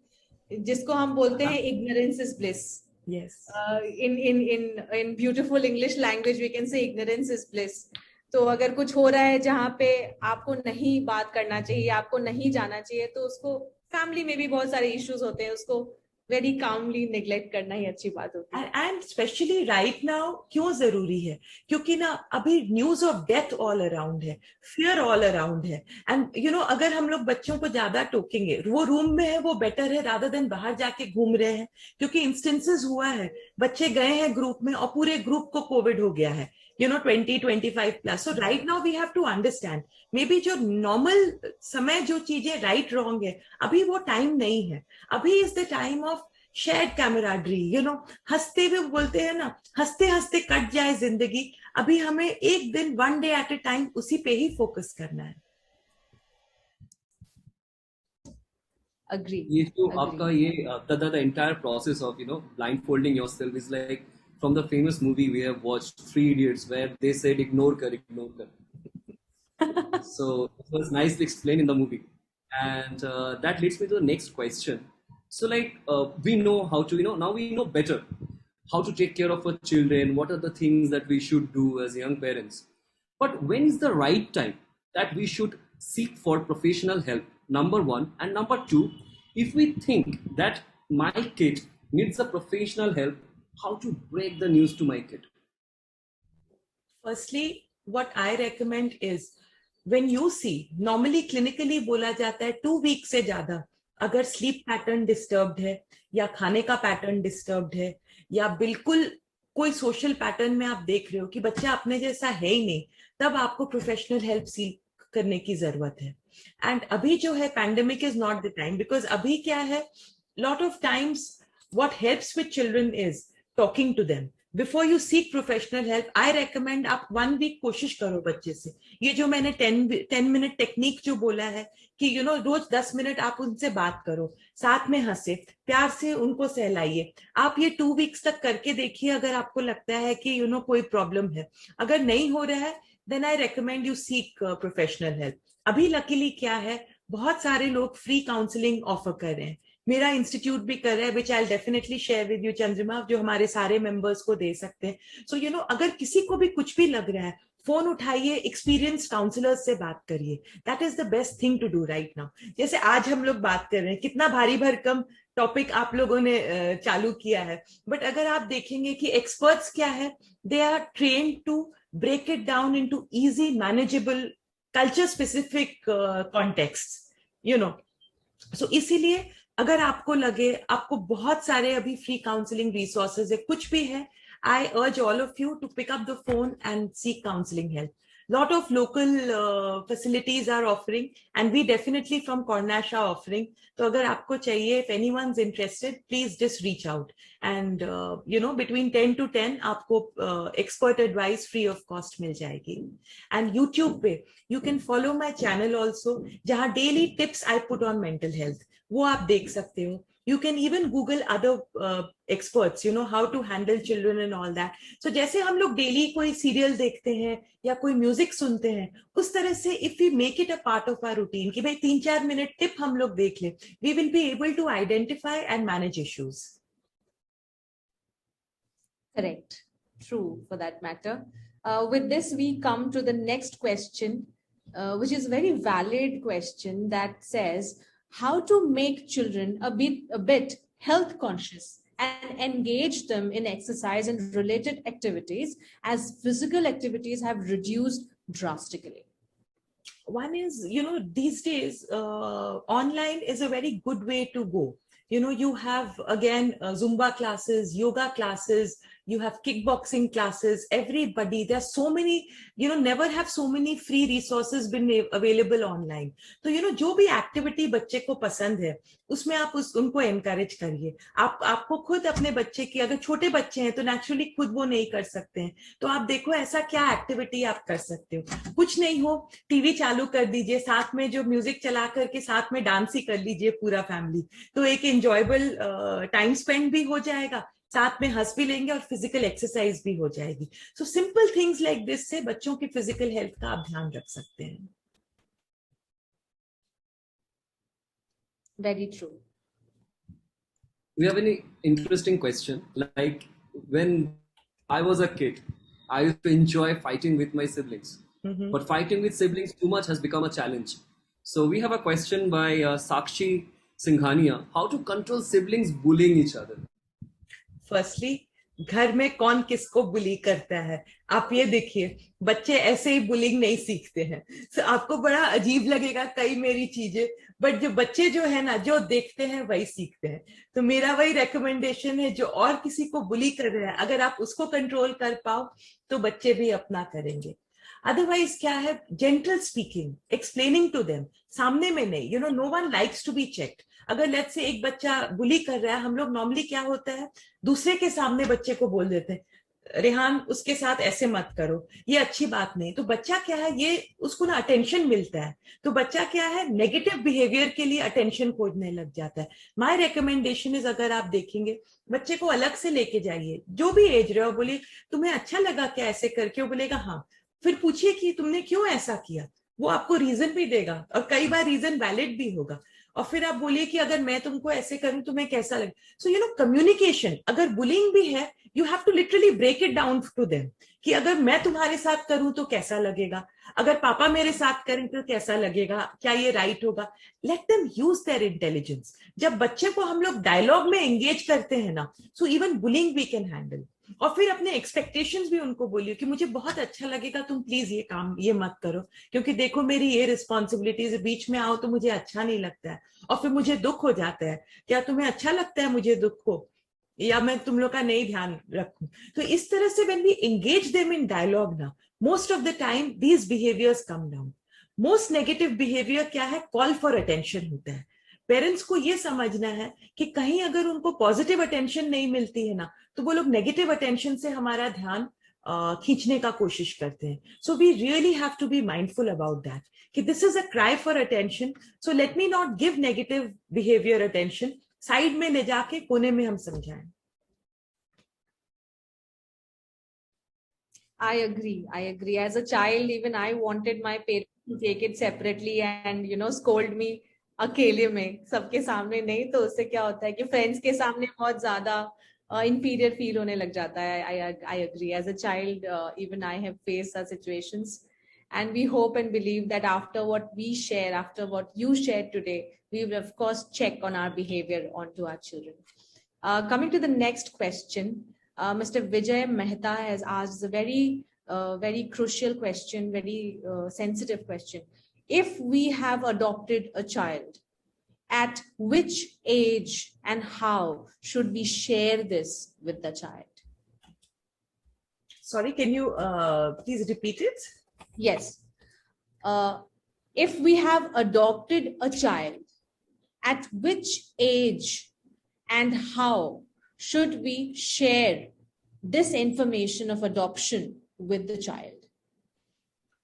जिसको हम बोलते हैं ignorance is bliss. Yes. In beautiful English language we can say ignorance is bliss. तो अगर कुछ हो रहा है जहाँ पे आपको नहीं बात करना चाहिए, आपको नहीं जाना चाहिए, तो उसको फैमिली में भी बहुत सारे इश्यूज होते हैं, उसको वेरी कामली नेग्लेक्ट करना ही अच्छी बात होती है. एंड स्पेशली राइट नाउ क्यों जरूरी है? क्योंकि ना अभी news of death all around है, फियर ऑल अराउंड है. एंड अगर हम लोग बच्चों को ज्यादा टोकेंगे, वो रूम में है वो बेटर है रादर देन बाहर जाके घूम रहे हैं. क्योंकि इंस्टेंसेस हुआ है, बच्चे गए हैं ग्रुप में और पूरे ग्रुप को कोविड हो गया है, 20-25 plus. So right now we have to understand, maybe जो नॉर्मल समय जो चीजें राइट रॉन्ग है, अभी वो टाइम नहीं है. अभी is the time of shared camaraderie. हंसते हुए बोलते हैं ना, हंसते हंसते कट जाए जिंदगी. अभी हमें एक दिन, one day at A time, उसी पे ही फोकस करना है. Agree. ये जो आपका ये the entire process of blindfolding yourself is like from the famous movie we have watched, 3 Idiots, where they said ignore kar. So it was nicely explained in the movie. And that leads me to the next question. So like we know how to, now we know better how to take care of our children, what are the things that we should do as young parents. But when is the right time that we should seek for professional help? Number one. And number two, if we think that my kid needs a professional help, how to break the news to my kid? Firstly, what I recommend is when you see, normally clinically बोला जाता है 2 weeks से ज्यादा अगर sleep pattern disturbed है या खाने का pattern disturbed है या बिल्कुल कोई social pattern में आप देख रहे हो कि बच्चा अपने जैसा है ही नहीं, तब आपको professional help seek करने की जरूरत है. And अभी जो है pandemic is not the time, because अभी क्या है, lot of times what helps with children is talking to them. Before you seek professional help, I recommend आप 1 week कोशिश करो बच्चे से. ये जो मैंने 10 minute टेक्निक जो बोला है कि रोज 10 मिनट आप उनसे बात करो, साथ में हंसे, प्यार से उनको सहलाइए. आप ये 2 weeks तक करके देखिए. अगर आपको लगता है कि कोई प्रॉब्लम है, अगर नहीं हो रहा है, then I recommend you seek professional help. अभी लकीली क्या है, बहुत सारे लोग फ्री काउंसलिंग ऑफर कर रहे हैं. मेरा इंस्टीट्यूट भी कर रहा है, which I definitely share with you Chandrima, जो हमारे सारे मेंबर्स को दे सकते हैं. सो अगर किसी को भी कुछ भी लग रहा है, फोन उठाइए, एक्सपीरियंस काउंसलर्स से बात करिए. That is the best thing to do right now. जैसे आज हम लोग बात कर रहे हैं, कितना भारी भरकम टॉपिक आप लोगों ने चालू किया है, बट अगर आप देखेंगे कि एक्सपर्ट्स क्या है, they are trained to break it down into easy manageable culture specific context. So इसीलिए अगर आपको लगे आपको बहुत सारे अभी फ्री काउंसलिंग रिसोर्सेज है, कुछ भी है, I urge all of you to pick up the phone and seek counseling help. Lot of local facilities are offering, and we definitely from Cornash are offering. So agar aapko chahiye, if anyone's interested, please just reach out. And between 10 to 10 aapko expert advice free of cost mil jayegi. And YouTube pe you can follow my channel also, jahan daily tips I put on mental health, wo aap dekh sakte ho. You can even Google other experts, how to handle children and all that. So जैसे हम लोग daily कोई serial देखते हैं या कोई music सुनते हैं, उस तरह से if we make it a part of our routine कि भाई 3-4 मिनट टिप हम लोग देख लें, we will be able to identify and manage issues. Correct. True, for that matter. With this, we come to the next question, which is a very valid question that says, how to make children a bit health conscious and engage them in exercise and related activities, as physical activities have reduced drastically. One is, these days, online is a very good way to go. You have, again, Zumba classes, yoga classes, you have kickboxing classes, everybody, there are so many, never have so many free resources been available online. तो जो भी activity बच्चे को पसंद है, उसमें आप उनको एनकरेज करिए. आपको खुद अपने बच्चे की, अगर छोटे बच्चे हैं तो नेचुरली खुद वो नहीं कर सकते हैं, तो आप देखो ऐसा क्या एक्टिविटी आप कर सकते हो. कुछ नहीं हो, टीवी चालू कर दीजिए, साथ में जो म्यूजिक चला करके साथ में डांस ही कर लीजिए पूरा फैमिली, तो एक एंजॉयबल टाइम स्पेंड भी हो जाएगा, साथ में हंस भी लेंगे और फिजिकल एक्सरसाइज भी हो जाएगी. So simple things like this से बच्चों की फिजिकल हेल्थ का आप ध्यान रख सकते हैं. Very true. We have an interesting question. Like when I was a kid, I used to enjoy fighting with my siblings. Mm-hmm. But fighting with siblings too much has become a challenge. So we have a question by Sakshi Singhania. How to control siblings bullying each other? Firstly, घर में कौन किसको बुली करता है, आप ये देखिए, बच्चे ऐसे ही बुलिंग नहीं सीखते हैं. So, आपको बड़ा अजीब लगेगा कई मेरी चीजें, बट जो बच्चे जो है ना, जो देखते हैं वही सीखते हैं. तो मेरा वही रेकमेंडेशन है, जो और किसी को बुली कर रहा है, अगर आप उसको कंट्रोल कर पाओ तो बच्चे भी अपना करेंगे. अदरवाइज क्या है, gentle speaking, explaining to them, सामने में नहीं. No one likes to be checked. अगर लेट्स से एक बच्चा बुली कर रहा है, हम लोग नॉर्मली क्या होता है, दूसरे के सामने बच्चे को बोल देते हैं, रेहान उसके साथ ऐसे मत करो, ये अच्छी बात नहीं. तो बच्चा क्या है, ये उसको ना अटेंशन मिलता है, तो बच्चा क्या है, नेगेटिव बिहेवियर के लिए अटेंशन खोजने लग जाता है. माय रिकमेंडेशन इज, अगर आप देखेंगे, बच्चे को अलग से लेके जाइए, जो भी एज रहे हो, बोलिए तुम्हें अच्छा लगा क्या ऐसे करके, वो बोलेगा हाँ, फिर पूछिए कि तुमने क्यों ऐसा किया, वो आपको रीजन भी देगा और कई बार रीजन वैलिड भी होगा। और फिर आप बोलिए कि अगर मैं तुमको ऐसे करूं तुम्हें कैसा लगे। सो यू नो कम्युनिकेशन, अगर बुलिंग भी है you have to literally break it down to them कि अगर मैं तुम्हारे साथ करूं तो कैसा लगेगा, अगर पापा मेरे साथ करें तो कैसा लगेगा, क्या ये राइट होगा। Let them use their intelligence. जब बच्चे को हम लोग डायलॉग में एंगेज करते हैं ना, so even bullying we can handle. और फिर अपने एक्सपेक्टेशंस भी उनको बोलिए कि मुझे बहुत अच्छा लगेगा तुम प्लीज ये काम ये मत करो, क्योंकि देखो मेरी ये रिस्पॉन्सिबिलिटीज, बीच में आओ तो मुझे अच्छा नहीं लगता है और फिर मुझे दुख हो जाता है। क्या तुम्हें अच्छा लगता है मुझे दुख हो, या मैं तुम लोग का नहीं ध्यान रखूं। तो इस तरह से when we engage them in dialogue ना, most of the time these behaviours come down. Most negative behaviour क्या है, कॉल फॉर अटेंशन होता है। पेरेंट्स को ये समझना है कि कहीं अगर उनको पॉजिटिव अटेंशन नहीं मिलती है ना, तो वो लोग नेगेटिव अटेंशन से हमारा ध्यान खींचने का कोशिश करते हैं। So we really have to be mindful about that कि this is a cry for attention, so let me not give negative behaviour attention. Side में ले जाके कोने में हम समझाएं। I agree. I agree. As a child, even I wanted my parents to take it separately and scold me अकेले में, सबके सामने नहीं। तो उससे क्या होता है कि फ्रेंड्स के सामने बहुत ज्यादा inferior feel होने लग जाता है. I agree. As a child, even I have faced such situations, and we hope and believe that after what we share, after what you shared today, we will of course check on our behavior onto our children. Coming to the next question. Mr. Vijay Mehta has asked a very crucial question, very sensitive question. If we have adopted a child, at which age and how should we share this with the child? Sorry, can you please repeat it? Yes. If we have adopted a child, at which age and how should we share this information of adoption with the child?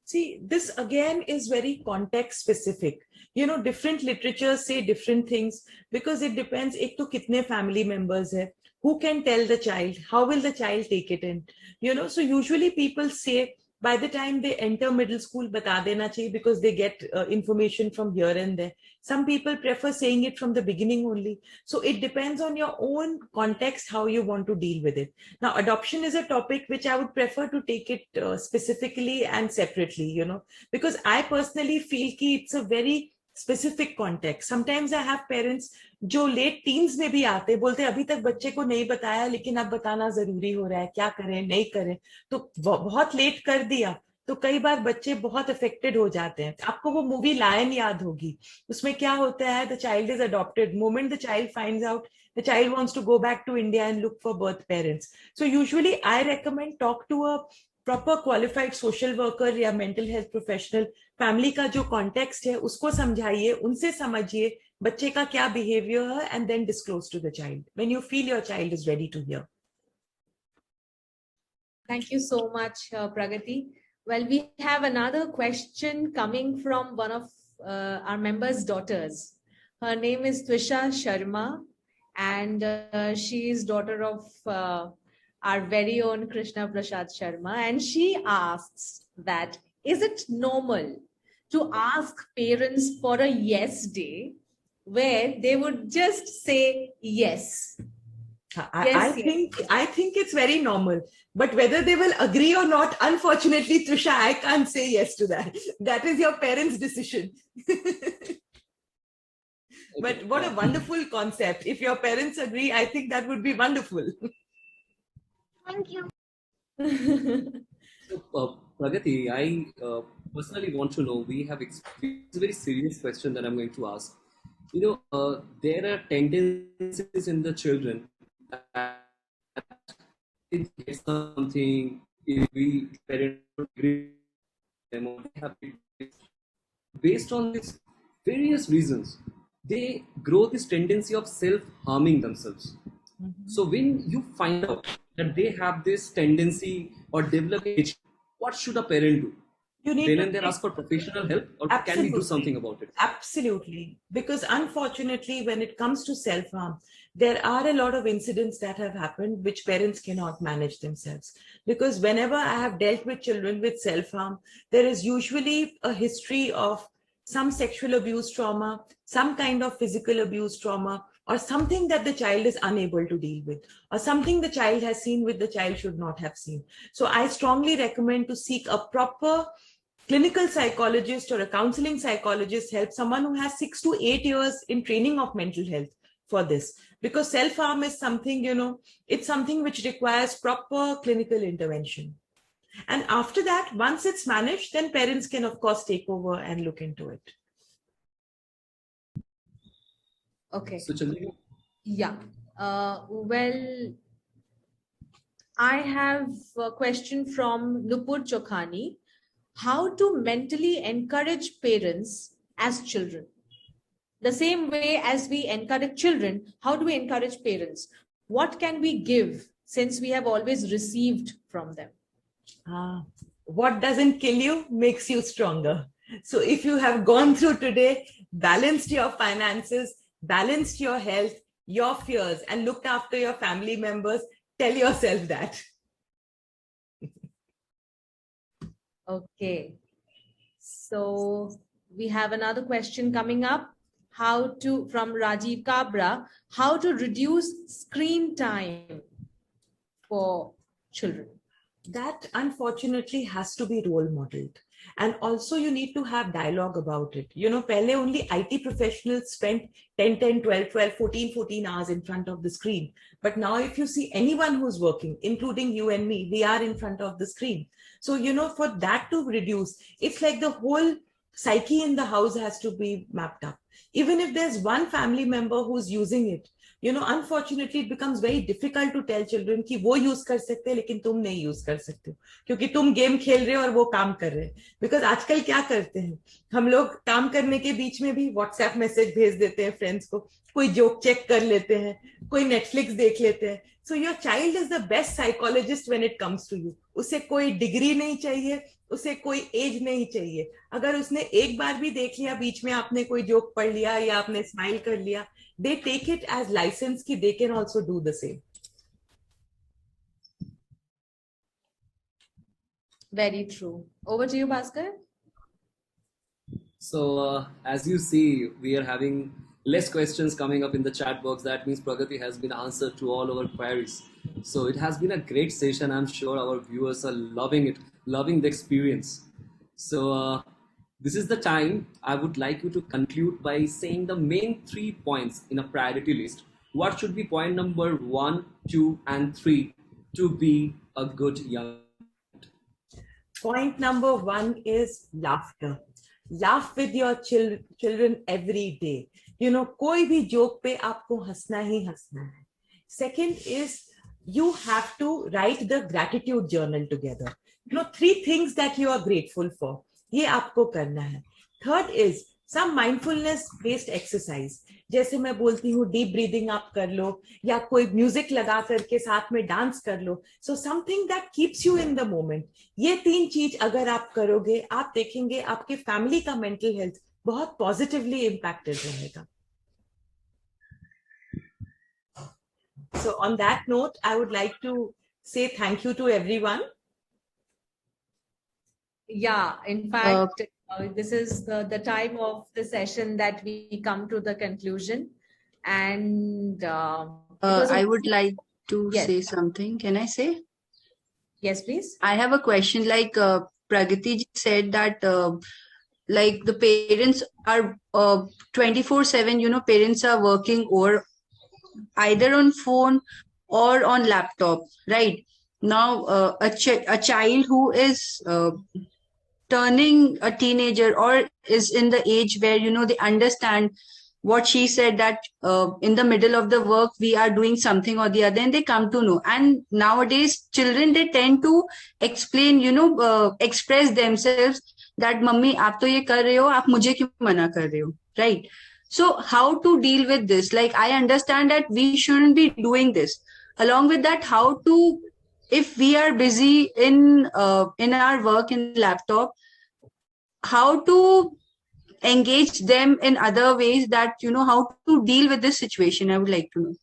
See, this again is very context specific. Different literatures say different things because it depends, ek to kitne family members hai, who can tell the child, how will the child take it in. So usually people say by the time they enter middle school, bata dena chahiye because they get information from here and there. Some people prefer saying it from the beginning only. So it depends on your own context, how you want to deal with it. Now, adoption is a topic which I would prefer to take it specifically and separately, because I personally feel कि it's a very specific context. Sometimes I have parents जो late teens में भी आते बोलते अभी तक बच्चे को नहीं बताया लेकिन अब बताना जरूरी हो रहा है, क्या करें नहीं करें। तो बहुत लेट कर दिया तो कई बार बच्चे बहुत अफेक्टेड हो जाते हैं। आपको वो मूवी लायन याद होगी, उसमें क्या होता है, the child is adopted, moment the child finds out the child wants to go back to India and look for birth parents. So usually I recommend talk to a proper qualified social worker या mental health professional. Family का जो context है उसको समझाइए, उनसे समझिए बच्चे का क्या behavior है, and then disclose to the child when you feel your child is ready to hear. Thank you so much, Pragati. Well, we have another question coming from one of our members' daughters. Her name is Twisha Sharma, and she is daughter of our very own Krishna Prasad Sharma. And she asks that, is it normal to ask parents for a yes day where they would just say yes? I think it's very normal, but whether they will agree or not, unfortunately, Trisha, I can't say yes to that. That is your parents' decision. But what a wonderful concept. If your parents agree, I think that would be wonderful. Thank you. So, Pragati, I personally want to know, it's a very serious question that I'm going to ask. There are tendencies in the children that if they get something, if we parents agree them, or they have based on these various reasons, they grow this tendency of self-harming themselves. So when you find out that they have this tendency or develop age, what should a parent do? You need then to and there ask for professional help, or can we do Absolutely. something about it? Absolutely. Because unfortunately, when it comes to self-harm, there are a lot of incidents that have happened which parents cannot manage themselves. Because whenever I have dealt with children with self-harm, there is usually a history of some sexual abuse trauma, some kind of physical abuse trauma, or something that the child is unable to deal with, or something the child has seen which the child should not have seen. So I strongly recommend to seek a proper clinical psychologist or a counseling psychologist help, someone who has 6 to 8 years in training of mental health for this, because self-harm is something, it's something which requires proper clinical intervention. And after that, once it's managed, then parents can of course take over and look into it. Okay. So Chandrika? Yeah. Well, I have a question from Nupur Chokhani. How to mentally encourage parents as children? The same way as we encourage children, how do we encourage parents? What can we give since we have always received from them? What doesn't kill you makes you stronger. So if you have gone through today, balanced your finances, balanced your health, your fears, and looked after your family members, tell yourself that. Okay. So we have another question coming up. From Rajiv Kabra, how to reduce screen time for children? That unfortunately has to be role modeled. And also you need to have dialogue about it. Pehle only IT professionals spent 10, 12, 14 hours in front of the screen. But now if you see anyone who's working, including you and me, we are in front of the screen. So, for that to reduce, it's like the whole psyche in the house has to be mapped up. Even if there's one family member who's using it, unfortunately it becomes very difficult to tell children कि वो use कर सकते हैं लेकिन तुम नहीं use कर सकते हो क्योंकि तुम गेम खेल रहे हो और वो काम कर रहे हैं. Because आजकल क्या करते हैं, हम लोग काम करने के बीच में भी WhatsApp मैसेज भेज देते हैं फ्रेंड्स को, कोई जोक चेक कर लेते हैं, कोई नेटफ्लिक्स देख लेते हैं. So your child is the best psychologist when it comes to you. उसे कोई डिग्री नहीं चाहिए, उसे कोई एज नहीं चाहिए. अगर उसने एक बार भी देख लिया, बीच में आपने कोई जोक पढ़ लिया या आपने स्माइल कर लिया, they take it as license कि they can also do the same. Very true. Over to you, Bhaskar. So as you see, we are having less questions coming up in the chat box. That means Pragati has been answered to all our queries. So it has been a great session. I'm sure our viewers are loving it, loving the experience. So this is the time I would like you to conclude by saying the main 3 points in a priority list. What should be point number 1, 2, and 3 to be a good young? Point number 1 is laughter. Laugh with your children every day. कोई भी joke पे आपको हंसना ही हंसना है. Second is you have to write the gratitude journal together. 3 things that you are grateful for. ये आपको करना है. Third is some mindfulness based exercise. जैसे मैं बोलती हूँ deep breathing आप कर लो या कोई म्यूजिक लगा करके साथ में डांस कर लो. So something that keeps you in the moment. ये 3 चीज अगर आप करोगे, आप देखेंगे आपके फैमिली का मेंटल हेल्थ बहुत पॉजिटिवली इम्पैक्टेड रहेगा. So on that note, I would like to say thank you to everyone. Yeah, in fact, this is the time of the session that we come to the conclusion. And I would like to say something. Can I say? Yes, please. I have a question. Like Pragati said that like the parents are 24/7, parents are working or either on phone or on laptop, right? Now a child who is turning a teenager or is in the age where they understand what she said, that in the middle of the work we are doing something or the other, and they come to know. And nowadays children, they tend to explain, express themselves that mummy aap to ye kar rahe ho, aap mujhe kyun mana kar rahe ho, right? So how to deal with this? Like, I understand that we shouldn't be doing this. Along with that, how to, if we are busy in our work in laptop, how to engage them in other ways, that how to deal with this situation. I would like to know.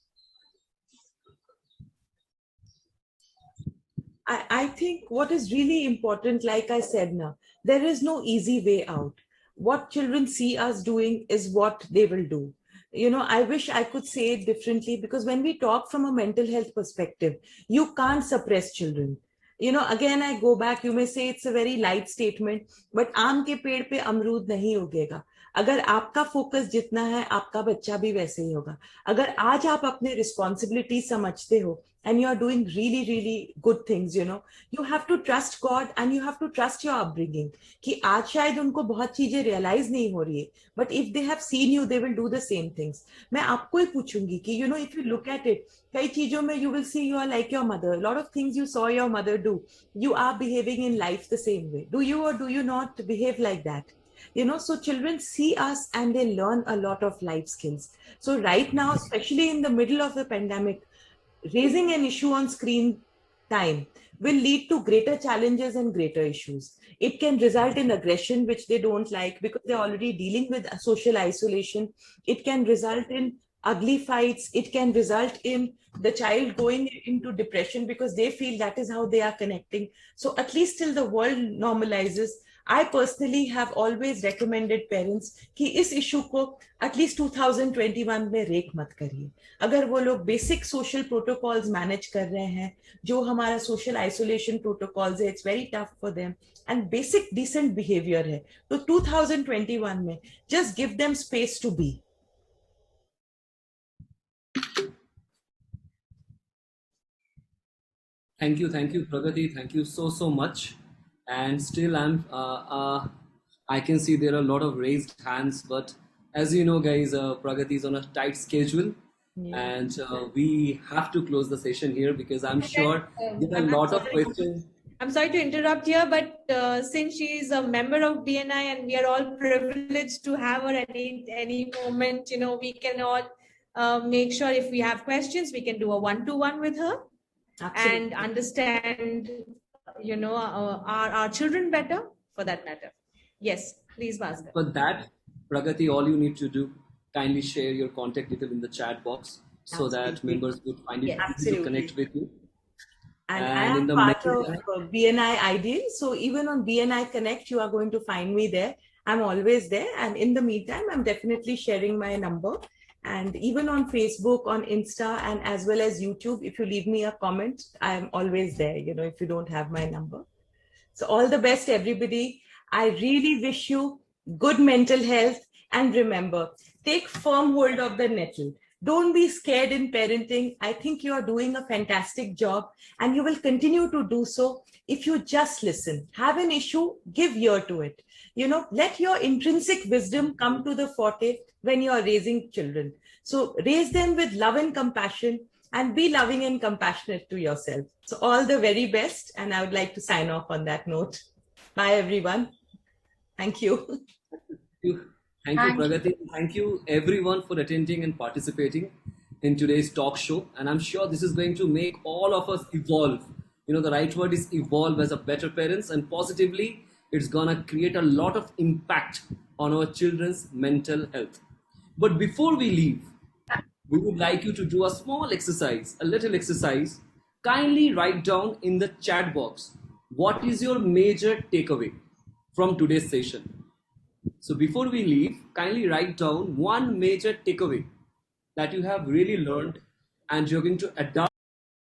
I think what is really important, like I said now, there is no easy way out. What children see us doing is what they will do. I wish I could say it differently, because when we talk from a mental health perspective, you can't suppress children. Again, I go back, you may say it's a very light statement, but आम के पेड़ पे अमरूद नहीं उगेगा. अगर आपका focus जितना है, आपका बच्चा भी वैसे ही होगा. अगर आज आप अपने रिस्पॉन्सिबिलिटी समझते हो and you are doing really, really good things, you have to trust God and you have to trust your upbringing. कि आज शायद उनको बहुत चीजें realize नहीं हो रही है, but if they have seen you, they will do the same things. मैं आपको ही पूछूंगी कि if you look at it, कई चीजों में you will see you are like your mother. A lot of things you saw your mother do, you are behaving in life the same way. Do you or do you not behave like that? So children see us and they learn a lot of life skills. So right now, especially in the middle of the pandemic, raising an issue on screen time will lead to greater challenges and greater issues. It can result in aggression, which they don't like because they're already dealing with social isolation. It can result in ugly fights. It can result in the child going into depression because they feel that is how they are connecting. So at least till the world normalizes, I personally have always recommended parents कि इस issue को at least 2021 में rake मत करिए. अगर वो लोग basic social protocols manage कर रहे हैं, जो हमारा social isolation protocols है, it's very tough for them, and basic decent behavior है, तो 2021 में just give them space to be. Thank you, Pragati. Thank you so much. And still I can see there are a lot of raised hands, but as you know, guys, Pragati is on a tight schedule, and we have to close the session here because I'm sure there are a lot of questions. I'm sorry to interrupt here, but since she is a member of BNI and we are all privileged to have her at any moment, we can all make sure if we have questions, we can do a one-to-one with her. Absolutely. And understand our children better, for that matter. Yes, please, Bhaskar. For that, Pragati, all you need to do, kindly share your contact detail in the chat box so that members would find it easy to connect with you. And I am part of BNI Ideal, so even on BNI Connect, you are going to find me there. I'm always there, and in the meantime, I'm definitely sharing my number. And even on Facebook, on Insta, and as well as YouTube, if you leave me a comment, I'm always there, if you don't have my number. So all the best, everybody. I really wish you good mental health. And remember, take firm hold of the nettle. Don't be scared in parenting. I think you are doing a fantastic job and you will continue to do so if you just listen. Have an issue, give ear to it. Let your intrinsic wisdom come to the forte when you are raising children. So raise them with love and compassion and be loving and compassionate to yourself. So all the very best. And I would like to sign off on that note. Bye, everyone. Thank you. Thank you, Pragati. Thank you, everyone, for attending and participating in today's talk show. And I'm sure this is going to make all of us evolve. The right word is evolve as a better parents, and positively, it's going to create a lot of impact on our children's mental health. But before we leave, we would like you to do a small exercise, a little exercise. Kindly write down in the chat box, what is your major takeaway from today's session? So before we leave, kindly write down one major takeaway that you have really learned and you're going to adopt